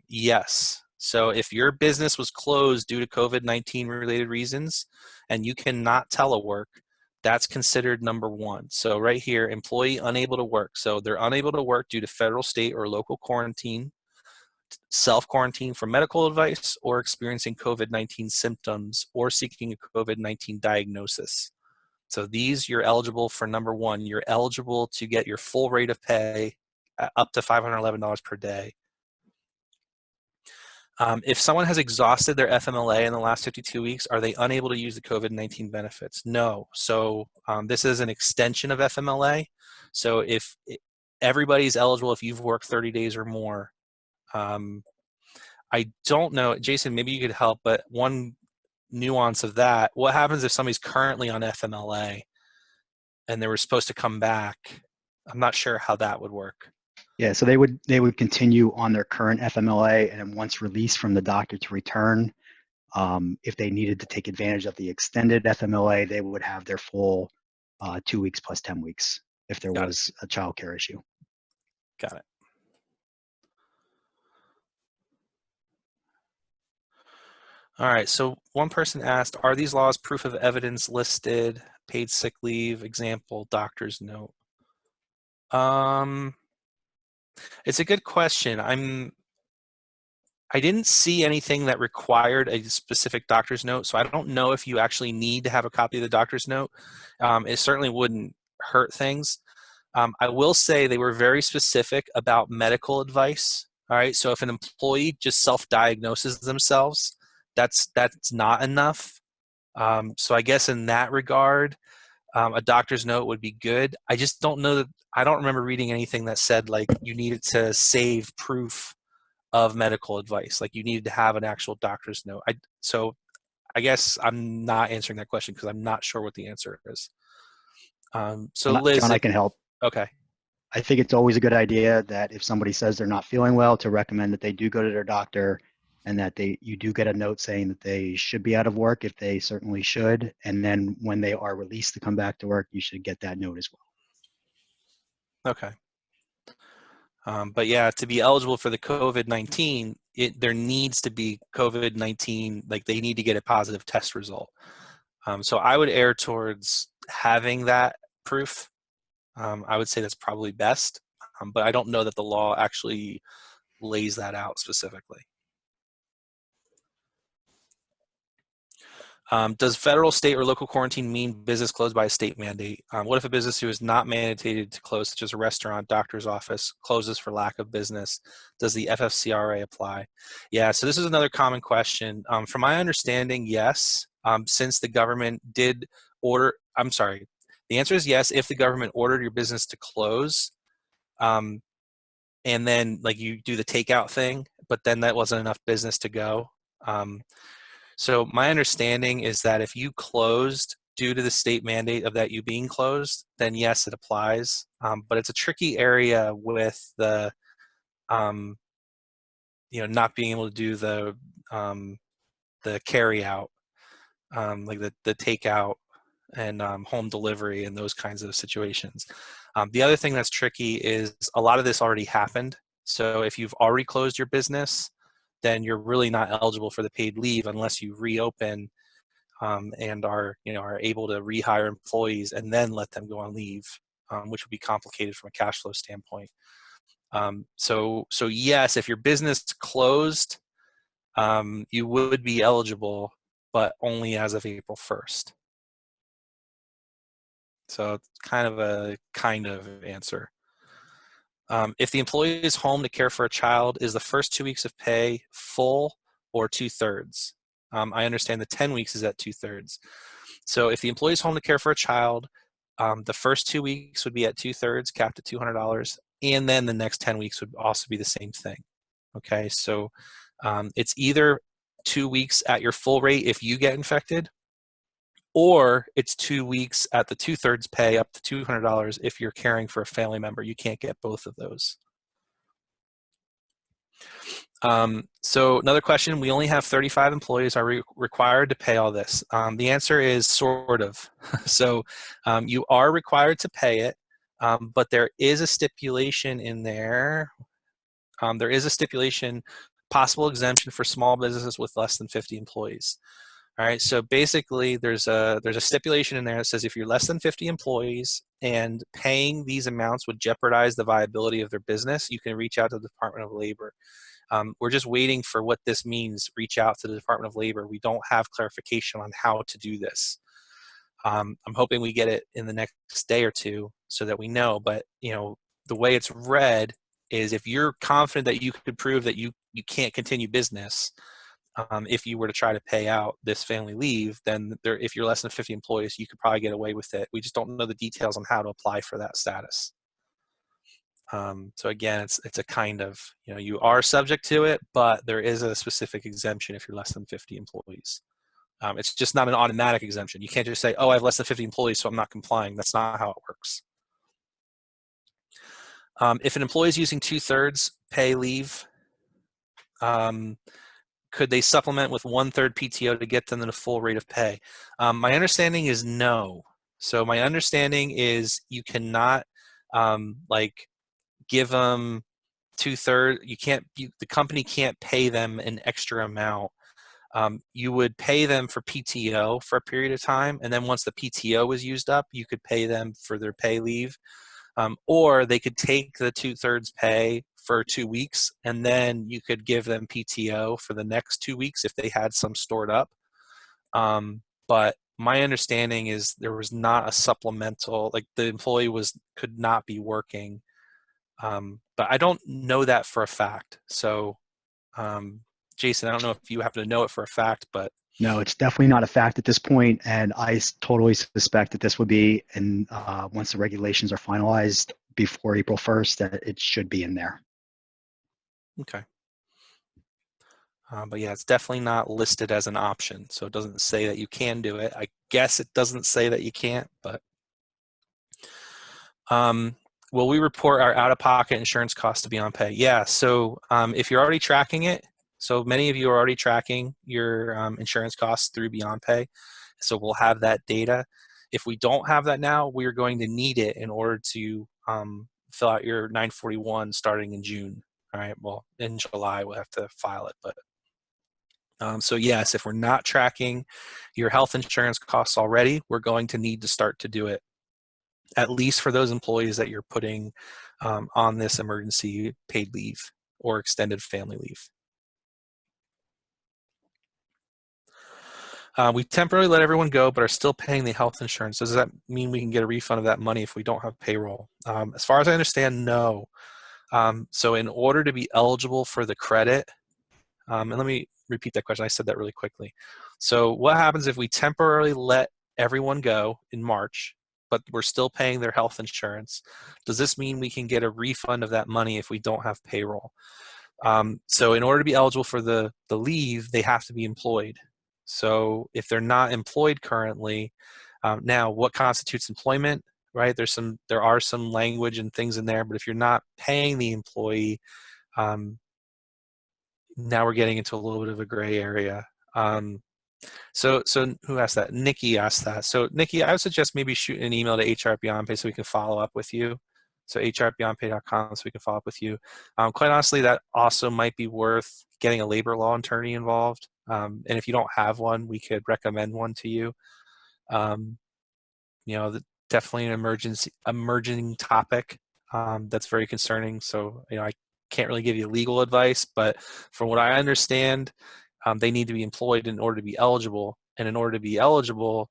Yes. So if your business was closed due to COVID-19 related reasons and you cannot telework, that's considered number one. So right here, employee unable to work. So they're unable to work due to federal, state, or local quarantine, self-quarantine for medical advice, or experiencing COVID-19 symptoms, or seeking a COVID-19 diagnosis. So these, you're eligible for number one. You're eligible to get your full rate of pay up to $511 per day. If someone has exhausted their FMLA in the last 52 weeks, are they unable to use the COVID-19 benefits? No. So this is an extension of FMLA. So if everybody's eligible if you've worked 30 days or more. I don't know, Jason, maybe you could help, but one nuance of that, what happens if somebody's currently on FMLA and they were supposed to come back? I'm not sure how that would work. Yeah, so they would continue on their current FMLA, and then once released from the doctor to return, if they needed to take advantage of the extended FMLA, they would have their full 2 weeks plus 10 weeks if there was a child care issue. Got it. All right, so one person asked, are these laws proof of evidence listed, paid sick leave, example, doctor's note? It's a good question. I didn't see anything that required a specific doctor's note, so I don't know if you actually need to have a copy of the doctor's note. It certainly wouldn't hurt things. I will say they were very specific about medical advice. All right, so if an employee just self-diagnoses themselves, that's not enough. So I guess in that regard, a doctor's note would be good. I just don't know that, I don't remember reading anything that said like you needed to save proof of medical advice, like you needed to have an actual doctor's note. So I guess I'm not answering that question because I'm not sure what the answer is. So Liz, John, I can help. okay. I think it's always a good idea that if somebody says they're not feeling well, to recommend that they do go to their doctor, and that you do get a note saying that they should be out of work if they certainly should. And then when they are released to come back to work, you should get that note as well. Okay. But yeah, to be eligible for the COVID-19, there needs to be COVID-19, like they need to get a positive test result. So I would err towards having that proof. I would say that's probably best, but I don't know that the law actually lays that out specifically. Does federal, state, or local quarantine mean business closed by a state mandate? What if a business who is not mandated to close, such as a restaurant, doctor's office, closes for lack of business? Does the FFCRA apply? Yeah, so this is another common question. From my understanding, yes. Since the government did order, I'm sorry, the answer is yes if the government ordered your business to close, and then like you do the takeout thing, but then that wasn't enough business to go. So my understanding is that if you closed due to the state mandate of that you being closed, then yes, it applies. But it's a tricky area with the, not being able to do the carry out, like the takeout and home delivery and those kinds of situations. The other thing that's tricky is a lot of this already happened. So if you've already closed your business, then you're really not eligible for the paid leave unless you reopen and are able to rehire employees and then let them go on leave, which would be complicated from a cash flow standpoint. So yes, if your business closed, you would be eligible, but only as of April 1st. So it's kind of answer. If the employee is home to care for a child, is the first 2 weeks of pay full or 2/3? I understand the 10 weeks is at 2/3. So if the employee is home to care for a child, the first 2 weeks would be at 2/3, capped at $200, and then the next 10 weeks would also be the same thing. Okay, so it's either 2 weeks at your full rate if you get infected, or it's 2 weeks at the 2/3 pay up to $200 if you're caring for a family member. You can't get both of those. So another question, we only have 35 employees. Are we required to pay all this? The answer is sort of. So you are required to pay it, but there is a stipulation in there. There is a stipulation, possible exemption for small businesses with less than 50 employees. All right, so basically there's a stipulation in there that says if you're less than 50 employees and paying these amounts would jeopardize the viability of their business, you can reach out to the Department of Labor. We're just waiting for what this means. Reach out to the Department of Labor. We don't have clarification on how to do this. I'm hoping we get it in the next day or two so that we know, but the way it's read is if you're confident that you could prove that you can't continue business, if you were to try to pay out this family leave, then if you're less than 50 employees, you could probably get away with it. We just don't know the details on how to apply for that status. So again, it's a kind of, you are subject to it, but there is a specific exemption if you're less than 50 employees. It's just not an automatic exemption. You can't just say, oh, I have less than 50 employees, so I'm not complying. That's not how it works. If an employee is using 2/3 pay leave, could they supplement with 1/3 PTO to get them in a full rate of pay? My understanding is no. So my understanding is you cannot give them 2/3. The company can't pay them an extra amount. You would pay them for PTO for a period of time, and then once the PTO was used up, you could pay them for their pay leave. Or they could take the 2/3 pay for 2 weeks, and then you could give them PTO for the next 2 weeks if they had some stored up. But my understanding is there was not a supplemental, like the employee could not be working But I don't know that for a fact. So, Jason, I don't know if you happen to know it for a fact, but No, it's definitely not a fact at this point, and totally suspect that this would be, and once the regulations are finalized before April 1st, that it should be in there. okay. But yeah, it's definitely not listed as an option, so it doesn't say that you can do it. I guess it doesn't say that you can't, but will we report our out-of-pocket insurance costs to BeyondPay? Yeah, so if you're already tracking it, so many of you are already tracking your insurance costs through BeyondPay, so we'll have that data. If we don't have that now, we are going to need it in order to fill out your 941 starting in June. All right, well, in July we'll have to file it, but so yes, if we're not tracking your health insurance costs already, we're going to need to start to do it, at least for those employees that you're putting on this emergency paid leave or extended family leave. We temporarily let everyone go, but are still paying the health insurance. Does that mean we can get a refund of that money if we don't have payroll? As far as I understand, no. So in order to be eligible for the credit, and let me repeat that question. I said that really quickly. So what happens if we temporarily let everyone go in March, but we're still paying their health insurance? Does this mean we can get a refund of that money if we don't have payroll? So in order to be eligible for the leave, they have to be employed. So if they're not employed currently, now what constitutes employment, right? There are some language and things in there, but if you're not paying the employee, now we're getting into a little bit of a gray area. So who asked that? Nikki asked that. So Nikki, I would suggest maybe shooting an email to HR at BeyondPay so we can follow up with you. So hr@beyondpay.com so we can follow up with you. Quite honestly, that also might be worth getting a labor law attorney involved. And if you don't have one, we could recommend one to you. Definitely an emerging topic that's very concerning. So, I can't really give you legal advice, but from what I understand, they need to be employed in order to be eligible. And in order to be eligible,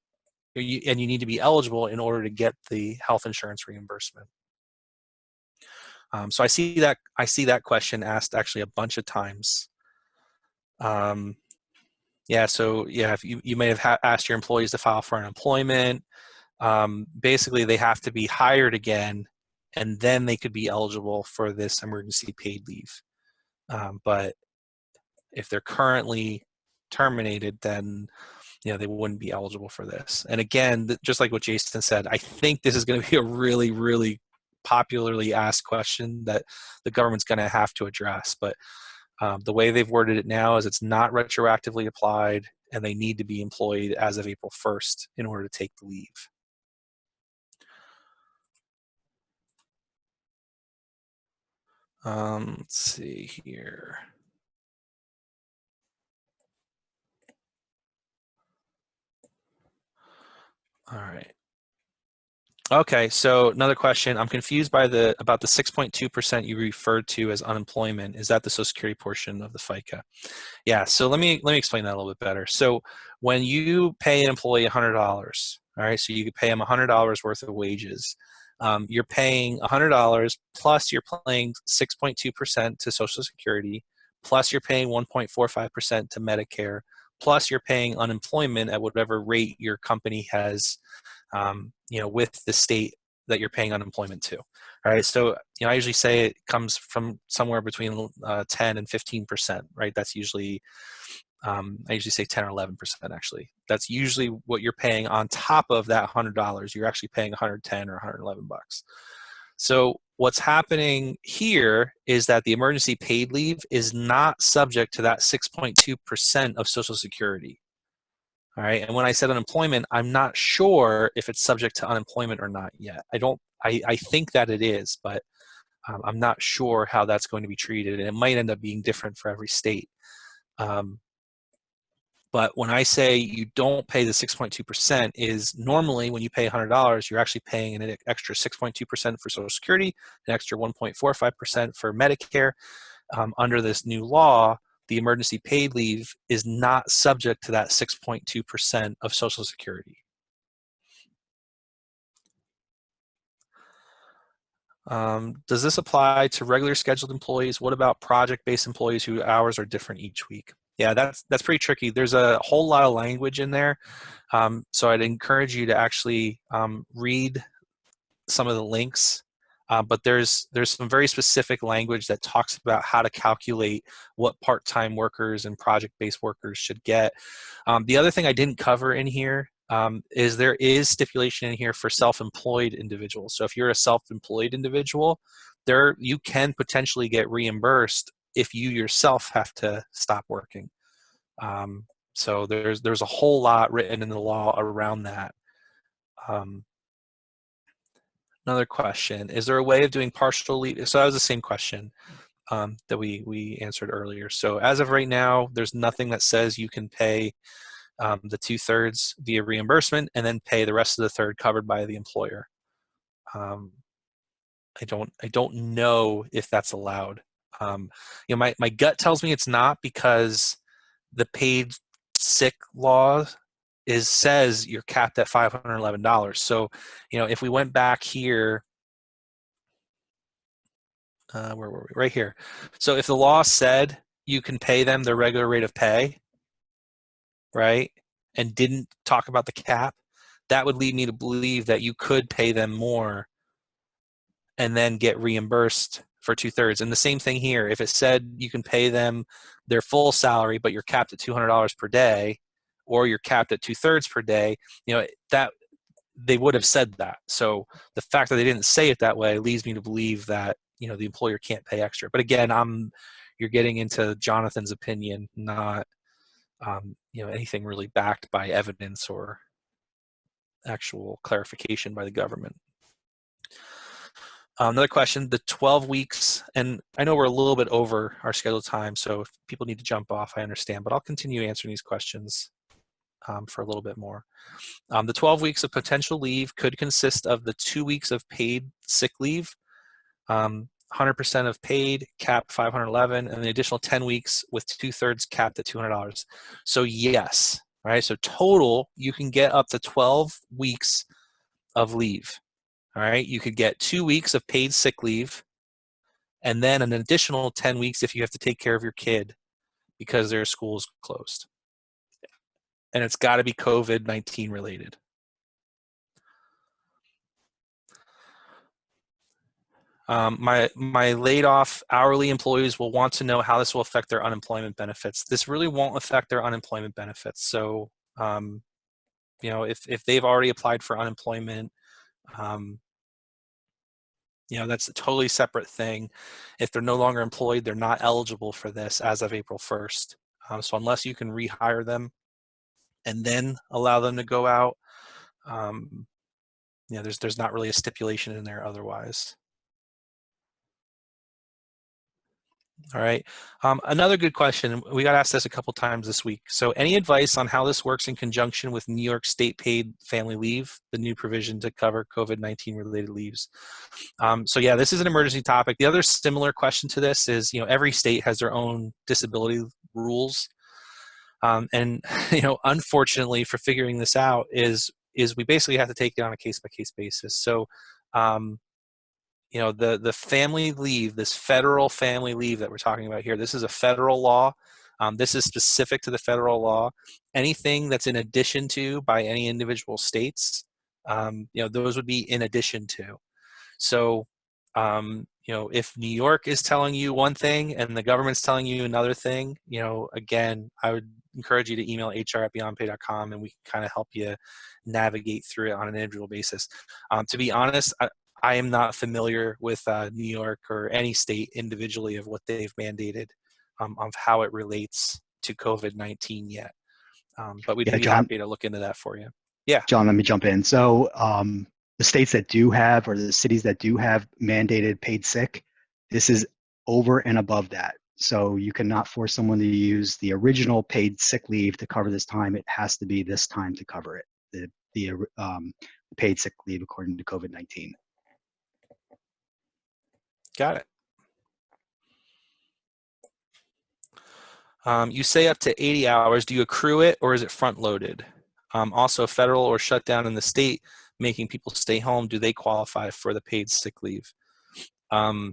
you need to be eligible in order to get the health insurance reimbursement. So I see that question asked actually a bunch of times. If you may have asked your employees to file for unemployment. Basically, they have to be hired again, and then they could be eligible for this emergency paid leave. But if they're currently terminated, then they wouldn't be eligible for this. And again, just like what Jason said, I think this is going to be a really, really popularly asked question that the government's going to have to address. But the way they've worded it now is it's not retroactively applied, and they need to be employed as of April 1st in order to take the leave. Let's see here. All right. Okay, so another question. I'm confused about the 6.2% you referred to as unemployment. Is that the Social Security portion of the FICA? Yeah, so let me explain that a little bit better. So when you pay an employee $100, all right, so you could pay them $100 worth of wages. You're paying $100 plus you're paying 6.2% to Social Security, plus you're paying 1.45% to Medicare, plus you're paying unemployment at whatever rate your company has, with the state that you're paying unemployment to. All right, so I usually say it comes from somewhere between 10 and 15%, right? That's usually I usually say 10 or 11% actually. That's usually what you're paying on top of that $100. You're actually paying 110 or 111 bucks. So what's happening here is that the emergency paid leave is not subject to that 6.2% of Social Security. All right, and when I said unemployment, I'm not sure if it's subject to unemployment or not yet. I think that it is, but I'm not sure how that's going to be treated, and it might end up being different for every state. But when I say you don't pay the 6.2%, is normally when you pay $100, you're actually paying an extra 6.2% for Social Security, an extra 1.45% for Medicare. Under this new law, the emergency paid leave is not subject to that 6.2% of Social Security. Does this apply to regular scheduled employees? What about project-based employees whose hours are different each week? Yeah, that's pretty tricky. There's a whole lot of language in there. So I'd encourage you to actually read some of the links. But there's some very specific language that talks about how to calculate what part-time workers and project-based workers should get. The other thing I didn't cover in here is there is stipulation in here for self-employed individuals. So if you're a self-employed individual, you can potentially get reimbursed if you yourself have to stop working. So there's a whole lot written in the law around that. Another question, is there a way of doing partial leave? So that was the same question that we answered earlier. So as of right now, there's nothing that says you can pay the 2/3 via reimbursement and then pay the rest of the third covered by the employer. I don't know if that's allowed. My gut tells me it's not, because the paid sick law says you're capped at $511. So, if we went back here, where were we? Right here. So if the law said you can pay them their regular rate of pay, right, and didn't talk about the cap, that would lead me to believe that you could pay them more and then get reimbursed for 2/3. And the same thing here. If it said you can pay them their full salary, but you're capped at $200 per day, or you're capped at 2/3 per day, that they would have said that. So the fact that they didn't say it that way leads me to believe that the employer can't pay extra. But again, you're getting into Jonathan's opinion, not anything really backed by evidence or actual clarification by the government. Another question, the 12 weeks, and I know we're a little bit over our scheduled time, so if people need to jump off, I understand, but I'll continue answering these questions for a little bit more. The 12 weeks of potential leave could consist of the 2 weeks of paid sick leave, 100% of paid, capped $511, and the additional 10 weeks with 2/3 capped at $200. So yes, right? So total, you can get up to 12 weeks of leave. All right, you could get 2 weeks of paid sick leave, and then an additional 10 weeks if you have to take care of your kid because their school's closed. And it's got to be COVID-19 related. My laid off hourly employees will want to know how this will affect their unemployment benefits. This really won't affect their unemployment benefits. So, if they've already applied for unemployment, that's a totally separate thing. If they're no longer employed, they're not eligible for this as of April 1st. So unless you can rehire them and then allow them to go out, there's not really a stipulation in there otherwise. All right. Another good question. We got asked this a couple times this week. So any advice on how this works in conjunction with New York State paid family leave, the new provision to cover COVID-19 related leaves? So yeah, this is an emergency topic. The other similar question to this is, every state has their own disability rules. And, unfortunately for figuring this out is we basically have to take it on a case-by-case basis. So, the family leave, this federal family leave that we're talking about here, this is a federal law. This is specific to the federal law. Anything that's in addition to by any individual states, those would be in addition to. So, if New York is telling you one thing and the government's telling you another thing, again, I would encourage you to email hr@beyondpay.com and we can kind of help you navigate through it on an individual basis. To be honest, I am not familiar with New York or any state individually of what they've mandated of how it relates to COVID-19 yet. But we'd be happy to look into that for you. Yeah. John, let me jump in. So the states that do have, or the cities that do have mandated paid sick, this is over and above that. So you cannot force someone to use the original paid sick leave to cover this time. It has to be this time to cover it, the paid sick leave according to COVID-19. Got it. You say up to 80 hours. Do you accrue it or is it front loaded? Also, federal or shutdown in the state making people stay home, do they qualify for the paid sick leave? Yeah,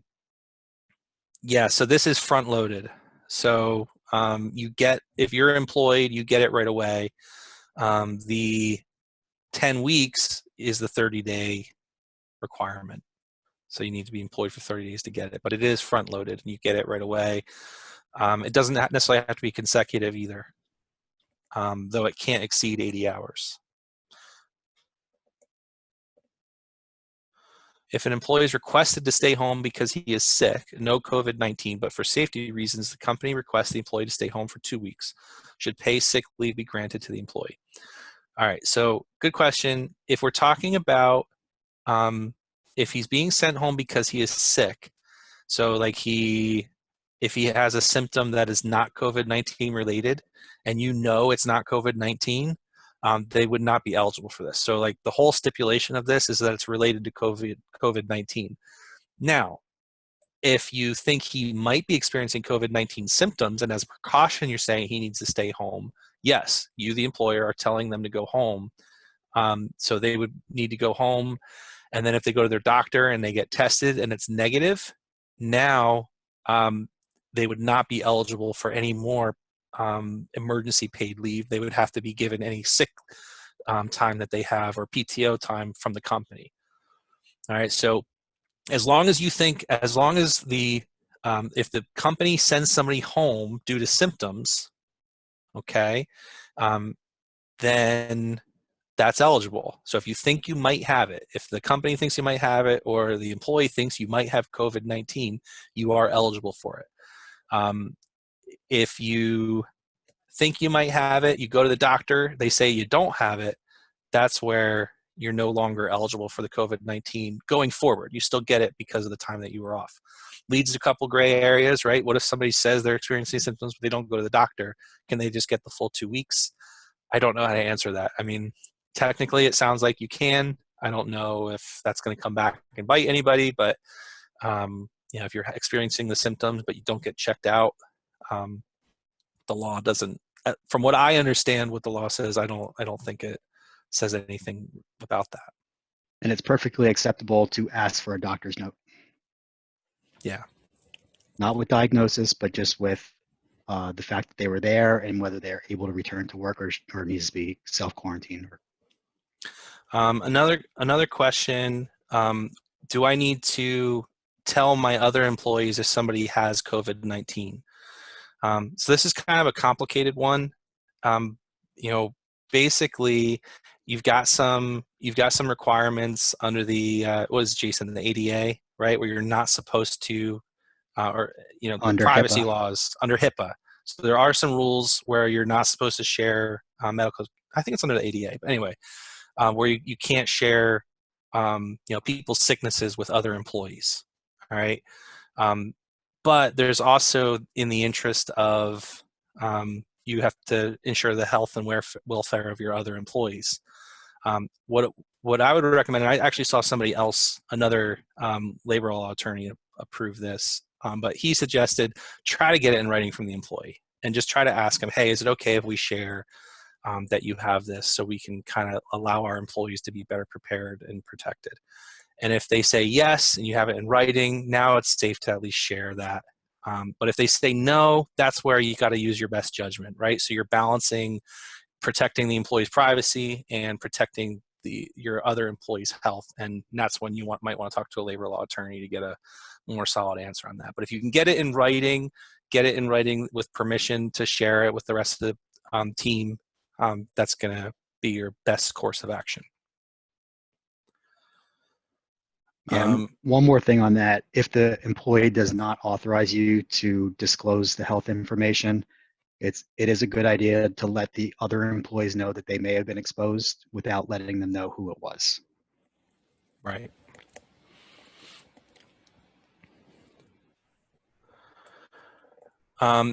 so this is front loaded. So if you're employed, you get it right away. The 10 weeks is the 30-day requirement. So you need to be employed for 30 days to get it, but it is front loaded and you get it right away. It doesn't necessarily have to be consecutive either, though it can't exceed 80 hours. If an employee is requested to stay home because he is sick, no COVID-19, but for safety reasons, the company requests the employee to stay home for 2 weeks. Should pay sick leave be granted to the employee? All right, so good question. If we're talking about if he's being sent home because he is sick, so like if he has a symptom that is not COVID-19 related and you know it's not COVID-19, they would not be eligible for this. So like the whole stipulation of this is that it's related to COVID-19. Now, if you think he might be experiencing COVID-19 symptoms and as a precaution you're saying he needs to stay home, yes, you, the employer, are telling them to go home. So they would need to go home. And then if they go to their doctor and they get tested and it's negative, now they would not be eligible for any more emergency paid leave. They would have to be given any sick time that they have or PTO time from the company. All right, so as long as if the company sends somebody home due to symptoms, okay, then that's eligible. So if you think you might have it, if the company thinks you might have it or the employee thinks you might have COVID-19, you are eligible for it. If you think you might have it, you go to the doctor, they say you don't have it, that's where you're no longer eligible for the COVID-19 going forward. You still get it because of the time that you were off. Leads to a couple gray areas, right? What if somebody says they're experiencing symptoms, but they don't go to the doctor? Can they just get the full 2 weeks? I don't know how to answer that. I mean, technically it sounds like you can. I don't know if that's going to come back and bite anybody, but if you're experiencing the symptoms but you don't get checked out, the law doesn't, from what I understand what the law says, I don't think it says anything about that. And it's perfectly acceptable to ask for a doctor's note. Yeah. Not with diagnosis, but just with the fact that they were there and whether they're able to return to work or needs to be self-quarantined. Another question, do I need to tell my other employees if somebody has COVID-19? So this is kind of a complicated one. Basically, you've got some requirements under the what is Jason, the ADA, right? Where you're not supposed to, the privacy HIPAA. laws under HIPAA. So there are some rules where you're not supposed to share medical. I think it's under the ADA, but anyway, where you can't share, people's sicknesses with other employees. All right. But there's also, in the interest of, you have to ensure the health and welfare of your other employees. What I would recommend, and I actually saw somebody else, another labor law attorney, approve this, but he suggested try to get it in writing from the employee and just try to ask him, hey, is it okay if we share that you have this so we can kind of allow our employees to be better prepared and protected? And if they say yes and you have it in writing, now it's safe to at least share that. But if they say no, that's where you got to use your best judgment, right? So you're balancing protecting the employee's privacy and protecting your other employee's health. And that's when you might want to talk to a labor law attorney to get a more solid answer on that. But if you can get it in writing with permission to share it with the rest of the team, that's going to be your best course of action. Yeah, one more thing on that. If the employee does not authorize you to disclose the health information, it is a good idea to let the other employees know that they may have been exposed without letting them know who it was. Right.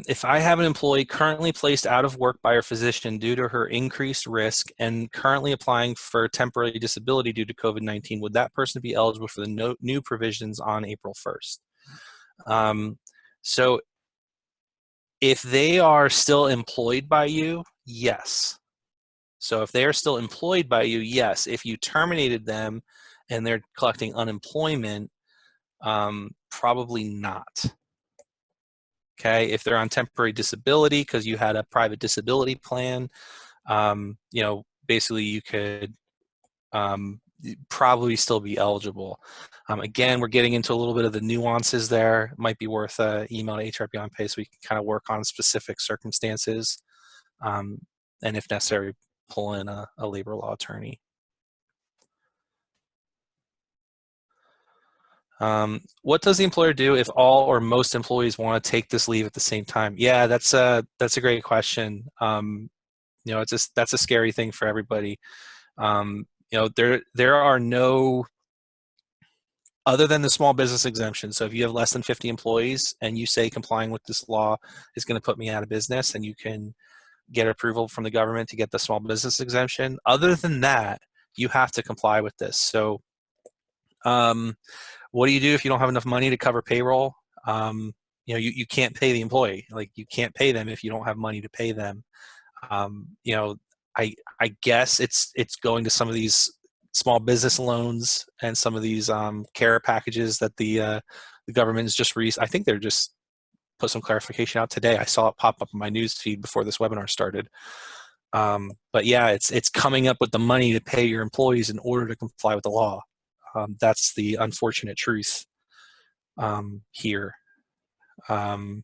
If I have an employee currently placed out of work by her physician due to her increased risk and currently applying for temporary disability due to COVID-19, would that person be eligible for the new provisions on April 1st? So if they are still employed by you, yes. So if they are still employed by you, yes. If you terminated them and they're collecting unemployment, Probably not. Okay, if they're on temporary disability because you had a private disability plan, basically you could probably still be eligible. Again, we're getting into a little bit of the nuances there. It might be worth email to HR BeyondPay so we can kind of work on specific circumstances, and if necessary, pull in a labor law attorney. What does the employer do if all or most employees want to take this leave at the same time? Yeah, that's a great question. That's a scary thing for everybody. There are no, other than the small business exemption. So if you have less than 50 employees and you say complying with this law is going to put me out of business, and you can get approval from the government to get the small business exemption. Other than that, you have to comply with this. So what do you do if you don't have enough money to cover payroll? You can't pay the employee. Like, you can't pay them if you don't have money to pay them. I guess it's going to some of these small business loans and some of these care packages that the government is just I think they're just put some clarification out today. I saw it pop up in my news feed before this webinar started. But yeah, it's coming up with the money to pay your employees in order to comply with the law. That's the unfortunate truth here. So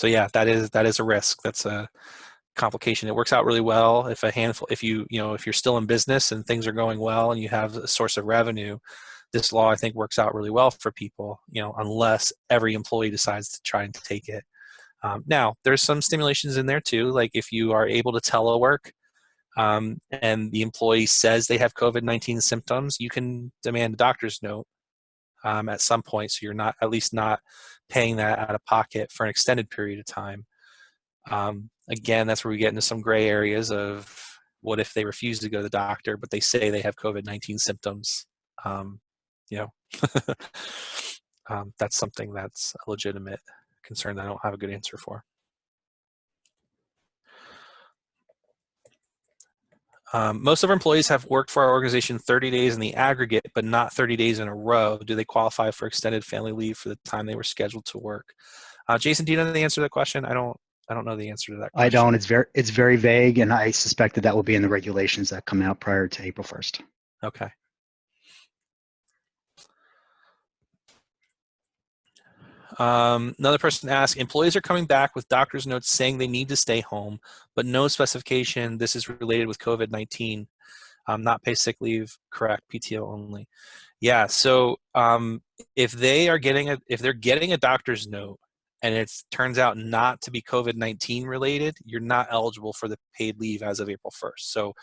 yeah, that is a risk. That's a complication. It works out really well if if you're still in business and things are going well and you have a source of revenue. This law, I think, works out really well for people, unless every employee decides to try and take it. Now, there's some stimulations in there too, like if you are able to telework and the employee says they have COVID-19 symptoms, you can demand a doctor's note at some point, so you're at least not paying that out of pocket for an extended period of time. Again, that's where we get into some gray areas of what if they refuse to go to the doctor, but they say they have COVID-19 symptoms. That's something that's a legitimate concern that I don't have a good answer for. Most of our employees have worked for our organization 30 days in the aggregate, but not 30 days in a row. Do they qualify for extended family leave for the time they were scheduled to work? Jason, do you know the answer to that question? I don't know the answer to that question. I don't. It's very vague, and I suspect that will be in the regulations that come out prior to April 1st. Okay. Another person asked, employees are coming back with doctor's notes saying they need to stay home, but no specification this is related with COVID-19. Not pay sick leave, correct, PTO only. Yeah, so if they're getting a doctor's note and it turns out not to be COVID-19 related, you're not eligible for the paid leave as of April 1st. So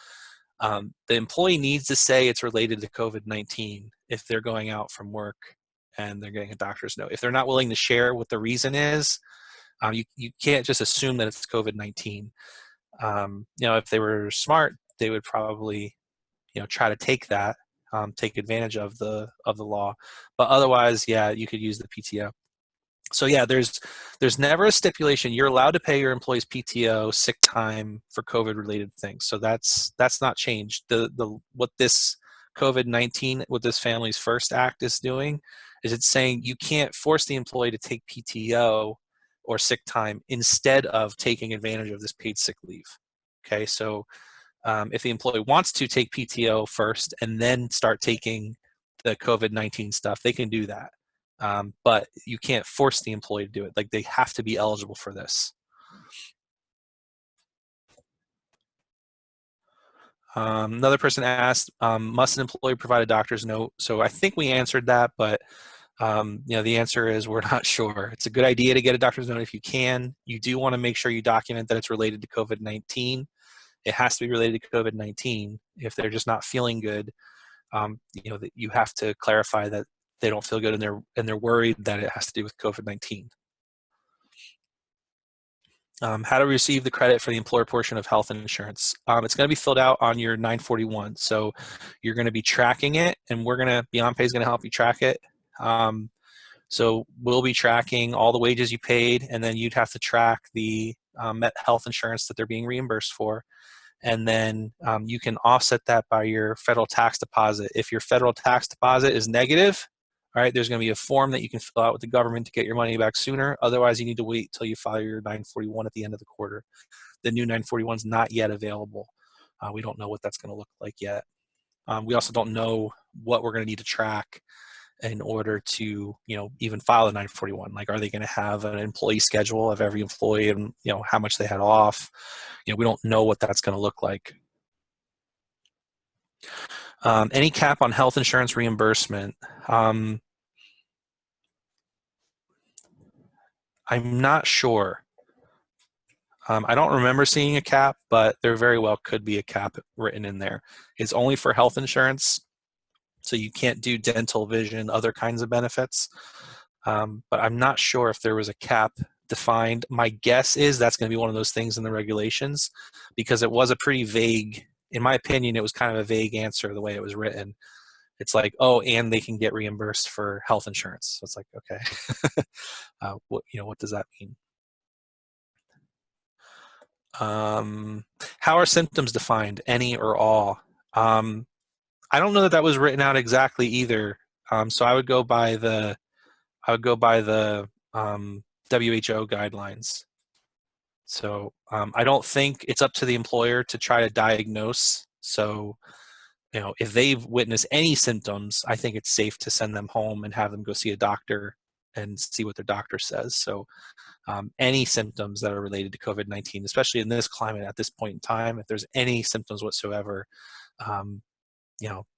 the employee needs to say it's related to COVID-19 if they're going out from work and they're getting a doctor's note. If they're not willing to share what the reason is, you can't just assume that it's COVID-19. If they were smart, they would probably try to take advantage of the law. But otherwise, yeah, you could use the PTO. So yeah, there's never a stipulation. You're allowed to pay your employees PTO, sick time for COVID related things. So that's not changed. What this COVID-19, what this Families First Act is doing is it's saying you can't force the employee to take PTO or sick time instead of taking advantage of this paid sick leave. Okay, so if the employee wants to take PTO first and then start taking the COVID-19 stuff, they can do that. But you can't force the employee to do it. Like, they have to be eligible for this. Another person asked, must an employee provide a doctor's note? So I think we answered that, but the answer is we're not sure. It's a good idea to get a doctor's note if you can. You do want to make sure you document that it's related to COVID-19. It has to be related to COVID-19. If they're just not feeling good, that you have to clarify that they don't feel good and they're worried that it has to do with COVID-19. How to receive the credit for the employer portion of health insurance. It's going to be filled out on your 941. So you're going to be tracking it, and BeyondPay is going to help you track it. So we'll be tracking all the wages you paid, and then you'd have to track the health insurance that they're being reimbursed for. And then you can offset that by your federal tax deposit. If your federal tax deposit is negative, All right, there's going to be a form that you can fill out with the government to get your money back sooner. Otherwise, you need to wait till you file your 941 at the end of the quarter. The new 941 is not yet available. We don't know what that's going to look like yet. We also don't know what we're going to need to track in order to, even file a 941. Like, are they going to have an employee schedule of every employee and, how much they had off? We don't know what that's going to look like. Any cap on health insurance reimbursement? I'm not sure. I don't remember seeing a cap, but there very well could be a cap written in there. It's only for health insurance, so you can't do dental, vision, other kinds of benefits. But I'm not sure if there was a cap defined. My guess is that's going to be one of those things in the regulations, because it was a pretty vague, in my opinion, it was kind of a vague answer the way it was written. It's like, oh, and they can get reimbursed for health insurance. So it's like, okay, what does that mean? How are symptoms defined? Any or all? I don't know that was written out exactly either. So I would go by the WHO guidelines. So I don't think it's up to the employer to try to diagnose. So, if they've witnessed any symptoms, I think it's safe to send them home and have them go see a doctor and see what their doctor says. So any symptoms that are related to COVID-19, especially in this climate at this point in time, if there's any symptoms whatsoever,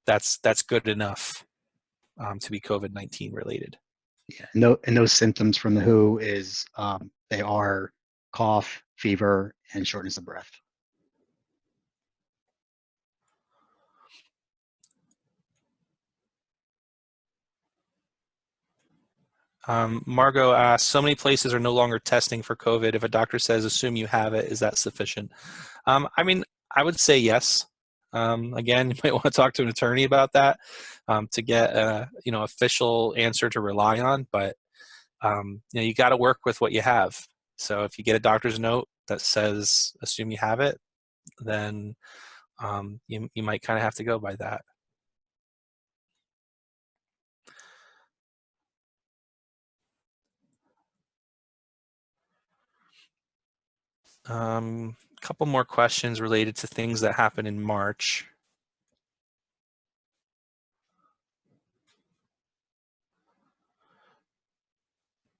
that's good enough to be COVID-19 related. Yeah, and those symptoms from the WHO is they are cough, fever, and shortness of breath. Margot asks, so many places are no longer testing for COVID. If a doctor says, assume you have it, is that sufficient? I would say yes. Again, you might want to talk to an attorney about that to get a official answer to rely on. But you got to work with what you have. So if you get a doctor's note that says, assume you have it, then you might kind of have to go by that. Couple more questions related to things that happened in March.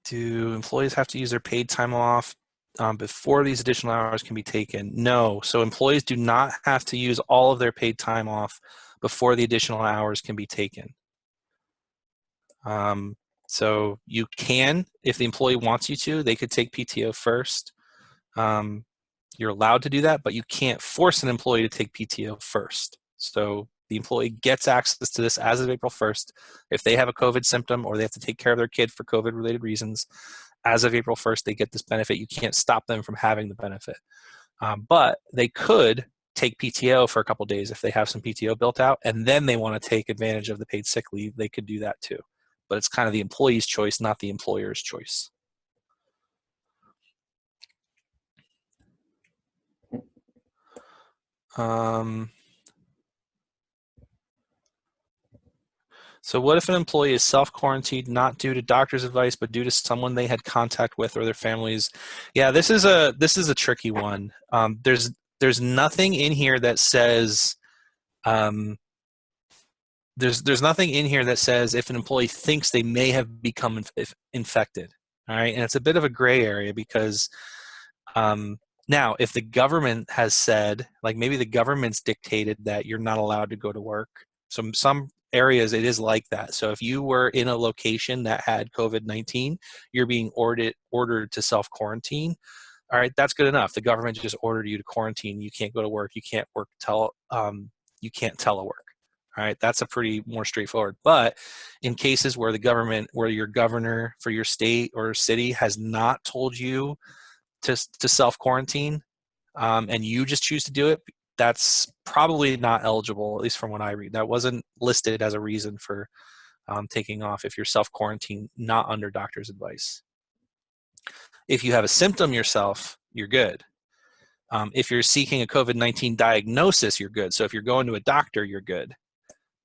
Do employees have to use their paid time off before these additional hours can be taken? No. So employees do not have to use all of their paid time off before the additional hours can be taken. So you can, if the employee wants you to, they could take PTO first. You're allowed to do that, but you can't force an employee to take PTO first. So the employee gets access to this as of April 1st. If they have a COVID symptom or they have to take care of their kid for COVID-related reasons, as of April 1st, they get this benefit. You can't stop them from having the benefit. But they could take PTO for a couple days if they have some PTO built out, and then they want to take advantage of the paid sick leave, they could do that too. But it's kind of the employee's choice, not the employer's choice. So what if an employee is self-quarantined not due to doctor's advice, but due to someone they had contact with or their families? Yeah, this is a tricky one. There's nothing in here that says there's nothing in here that says if an employee thinks they may have become infected. All right, and it's a bit of a gray area because now if the government has said, like maybe the government's dictated that you're not allowed to go to work. So some areas it is like that. So if you were in a location that had COVID-19, you're being ordered to self-quarantine. All right, that's good enough. The government just ordered you to quarantine. You can't go to work. You can't work you can't telework. All right, that's a pretty more straightforward. But in cases where the government, where your governor for your state or city has not told you to self-quarantine, and you just choose to do it, that's probably not eligible, at least from what I read. That wasn't listed as a reason for taking off if you're self-quarantined, not under doctor's advice. If you have a symptom yourself, you're good. If you're seeking a COVID-19 diagnosis, you're good. So if you're going to a doctor, you're good.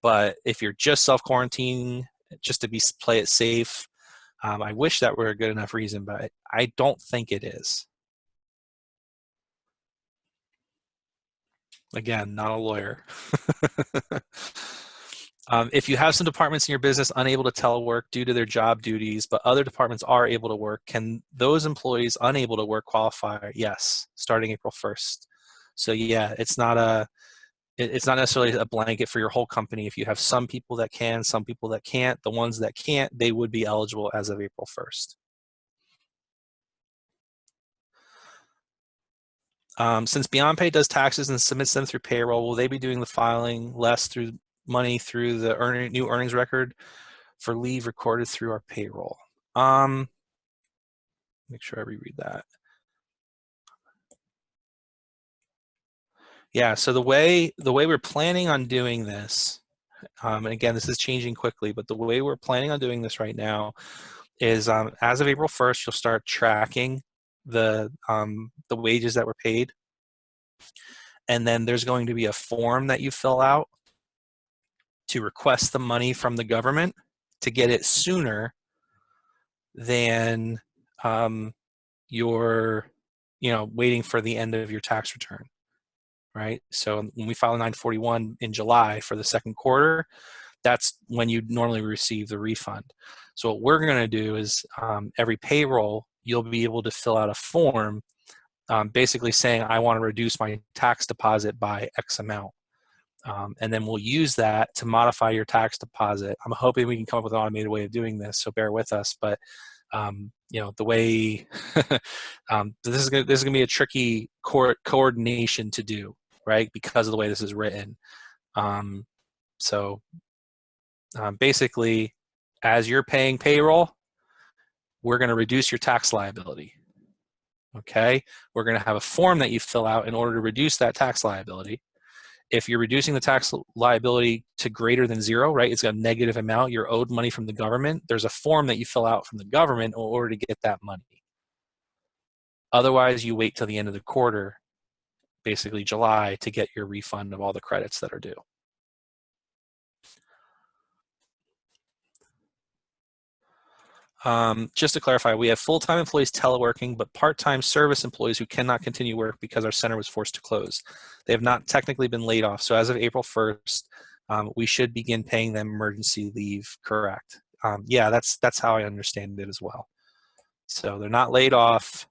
But if you're just self-quarantining just to play it safe. I wish that were a good enough reason, but I don't think it is. Again, not a lawyer. If you have some departments in your business unable to telework due to their job duties, but other departments are able to work, can those employees unable to work qualify? Yes, starting April 1st. So yeah, it's not necessarily a blanket for your whole company. If you have some people that can, some people that can't, the ones that can't, they would be eligible as of April 1st. Since BeyondPay does taxes and submits them through payroll, will they be doing the filing less through money through the new earnings record for leave recorded through our payroll? Make sure I reread that. Yeah, so the way we're planning on doing this, and again, this is changing quickly, but the way we're planning on doing this right now is as of April 1st, you'll start tracking the wages that were paid. And then there's going to be a form that you fill out to request the money from the government to get it sooner than you're waiting for the end of your tax return, right? So when we file a 941 in July for the second quarter, that's when you normally receive the refund. So what we're going to do is every payroll, you'll be able to fill out a form basically saying, I want to reduce my tax deposit by X amount. And then we'll use that to modify your tax deposit. I'm hoping we can come up with an automated way of doing this, so bear with us. But the way this is going to be a tricky coordination to do, right? Because of the way this is written. Basically, as you're paying payroll, we're going to reduce your tax liability. Okay, we're going to have a form that you fill out in order to reduce that tax liability. If you're reducing the tax liability to greater than zero, right, it's a negative amount, you're owed money from the government, there's a form that you fill out from the government in order to get that money. Otherwise, you wait till the end of the quarter, basically July, to get your refund of all the credits that are due. Just to clarify, we have full-time employees teleworking, but part-time service employees who cannot continue work because our center was forced to close. They have not technically been laid off. So as of April 1st, we should begin paying them emergency leave, correct? Yeah, that's how I understand it as well. So they're not laid off,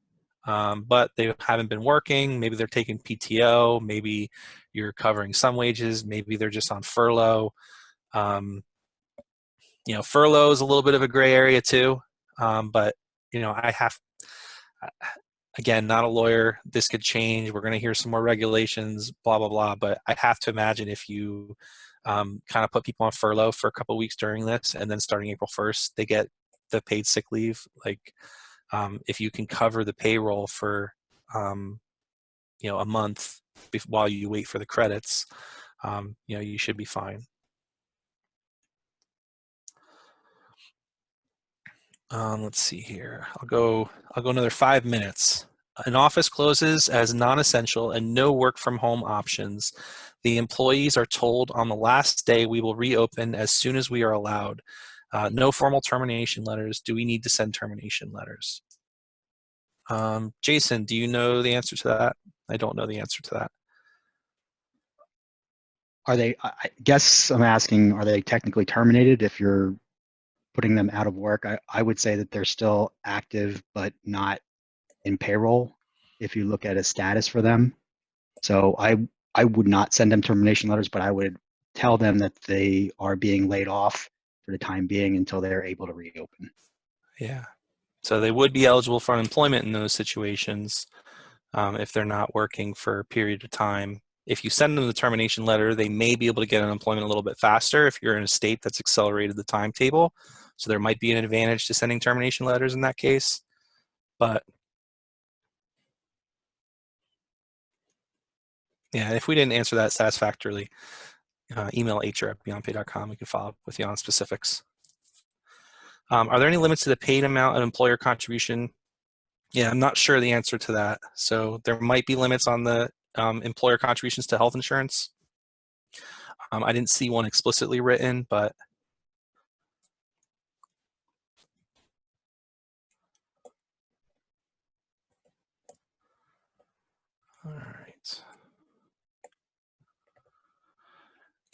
but they haven't been working. Maybe they're taking PTO. Maybe you're covering some wages. Maybe they're just on furlough. Furlough is a little bit of a gray area too, but again, not a lawyer, this could change. We're going to hear some more regulations, blah, blah, blah, but I have to imagine if you kind of put people on furlough for a couple of weeks during this, and then starting April 1st, they get the paid sick leave. Like if you can cover the payroll for, a month while you wait for the credits, you should be fine. Let's see here. I'll go another 5 minutes. An office closes as non-essential and no work from home options. The employees are told on the last day we will reopen as soon as we are allowed. No formal termination letters. Do we need to send termination letters? Jason, do you know the answer to that? I don't know the answer to that. I guess I'm asking, are they technically terminated if you're putting them out of work? I would say that they're still active, but not in payroll if you look at a status for them. So I would not send them termination letters, but I would tell them that they are being laid off for the time being until they're able to reopen. Yeah. So they would be eligible for unemployment in those situations if they're not working for a period of time. If you send them the termination letter, they may be able to get unemployment a little bit faster if you're in a state that's accelerated the timetable. So there might be an advantage to sending termination letters in that case. But yeah, if we didn't answer that satisfactorily, email hr@beyondpay.com. We can follow up with you on specifics. Are there any limits to the paid amount of employer contribution? Yeah, I'm not sure the answer to that. So there might be limits on the employer contributions to health insurance. I didn't see one explicitly written, but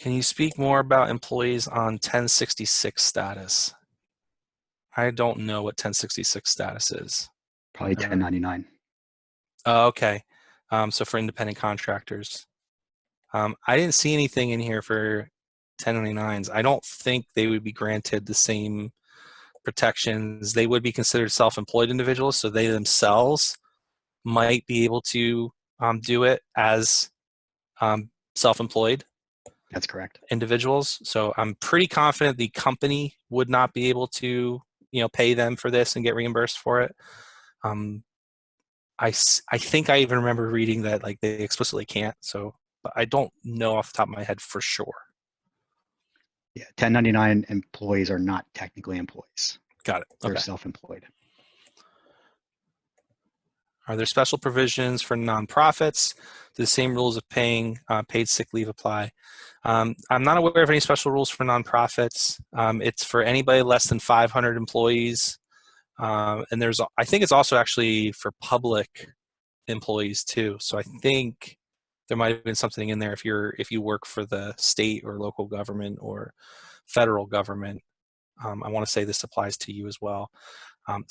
Can you speak more about employees on 1066 status? I don't know what 1066 status is. Probably 1099. Oh, okay. So for independent contractors. I didn't see anything in here for 1099s. I don't think they would be granted the same protections. They would be considered self-employed individuals, so they themselves might be able to do it as self-employed That's correct. individuals. So I'm pretty confident the company would not be able to, pay them for this and get reimbursed for it. I think I even remember reading that like they explicitly can't. So, but I don't know off the top of my head for sure. Yeah, 1099 employees are not technically employees. Got it. They're Okay. self-employed. Are there special provisions for nonprofits? Do the same rules of paying paid sick leave apply? I'm not aware of any special rules for nonprofits. It's for anybody less than 500 employees. And I think it's also actually for public employees too. So I think there might have been something in there if you work for the state or local government or federal government. I want to say this applies to you as well.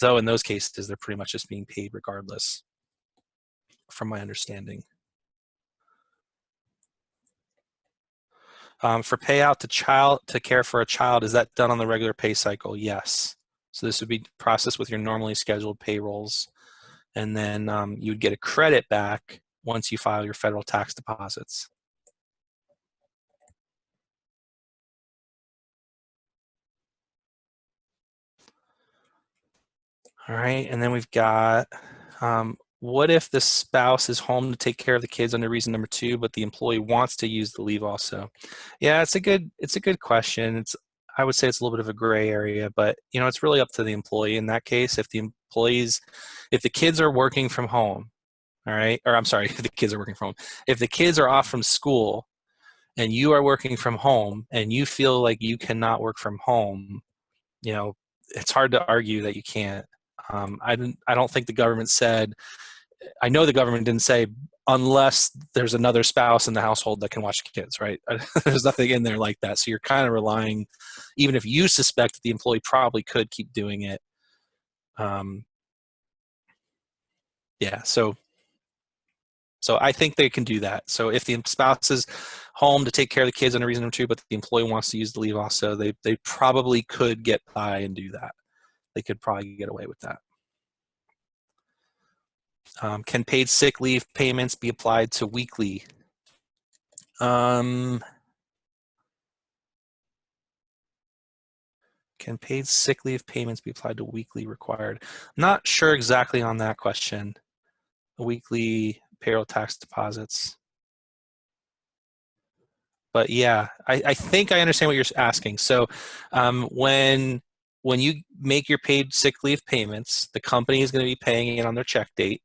Though in those cases, they're pretty much just being paid regardless, from my understanding. For payout to care for a child, is that done on the regular pay cycle? Yes. So this would be processed with your normally scheduled payrolls, and then you would get a credit back once you file your federal tax deposits. All right, and then we've got, what if the spouse is home to take care of the kids under reason number 2, but the employee wants to use the leave also? Yeah, it's a good question. I would say it's a little bit of a gray area, but it's really up to the employee in that case. If the kids are working from home, all right, or I'm sorry, if the kids are working from home, if the kids are off from school and you are working from home and you feel like you cannot work from home, it's hard to argue that you can't. I don't think the government said, I know the government didn't say unless there's another spouse in the household that can watch the kids, right? There's nothing in there like that. So you're kind of relying, even if you suspect that the employee probably could keep doing it. Yeah, so I think they can do that. So if the spouse is home to take care of the kids under reason number 2, but the employee wants to use the leave also, they probably could get by and do that. They could probably get away with that. Can paid sick leave payments be applied to weekly? Can paid sick leave payments be applied to weekly required? Not sure exactly on that question. Weekly payroll tax deposits. But yeah, I think I understand what you're asking. So when you make your paid sick leave payments, the company is going to be paying it on their check date,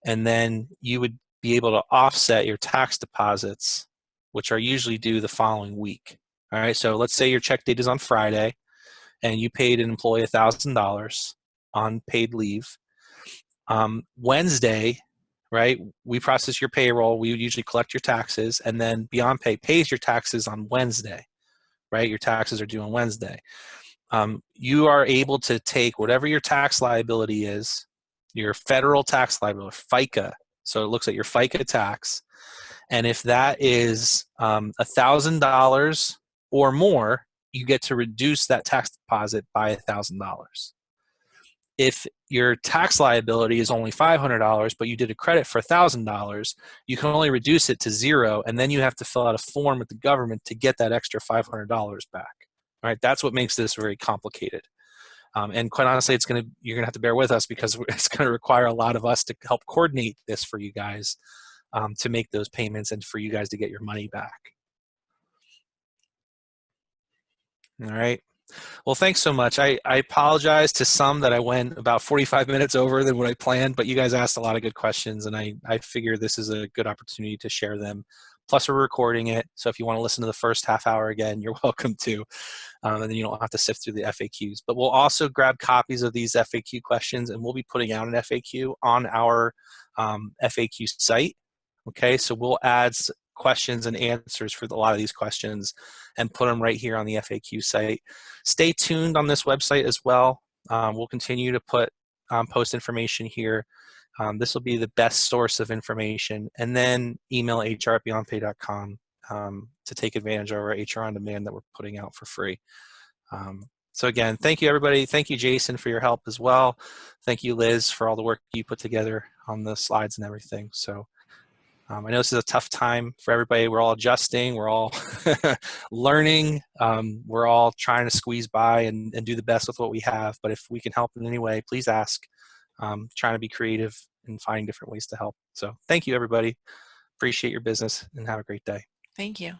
and then you would be able to offset your tax deposits, which are usually due the following week. All right, so let's say your check date is on Friday, and you paid an employee $1,000 on paid leave. Wednesday, right, we process your payroll, we would usually collect your taxes, and then BeyondPay pays your taxes on Wednesday, right? Your taxes are due on Wednesday. You are able to take whatever your tax liability is, your federal tax liability, FICA, so it looks at your FICA tax, and if that is $1,000 or more, you get to reduce that tax deposit by $1,000. If your tax liability is only $500, but you did a credit for $1,000, you can only reduce it to 0, and then you have to fill out a form with the government to get that extra $500 back. All right, that's what makes this very complicated. And quite honestly, you're gonna have to bear with us because it's going to require a lot of us to help coordinate this for you guys to make those payments and for you guys to get your money back. All right. Well, thanks so much. I apologize to some that I went about 45 minutes over than what I planned, but you guys asked a lot of good questions, and I figure this is a good opportunity to share them. Plus, we're recording it, so if you want to listen to the first half hour again, you're welcome to, and then you don't have to sift through the FAQs. But we'll also grab copies of these FAQ questions, and we'll be putting out an FAQ on our FAQ site. Okay, so we'll add questions and answers for a lot of these questions and put them right here on the FAQ site. Stay tuned on this website as well. We'll continue to post information here. This will be the best source of information. And then email hr@beyondpay.com to take advantage of our HR on demand that we're putting out for free. So again, thank you everybody. Thank you, Jason, for your help as well. Thank you, Liz, for all the work you put together on the slides and everything. So I know this is a tough time for everybody. We're all adjusting. We're all learning. We're all trying to squeeze by and do the best with what we have. But if we can help in any way, please ask. Trying to be creative and finding different ways to help. So thank you, everybody. Appreciate your business and have a great day. Thank you.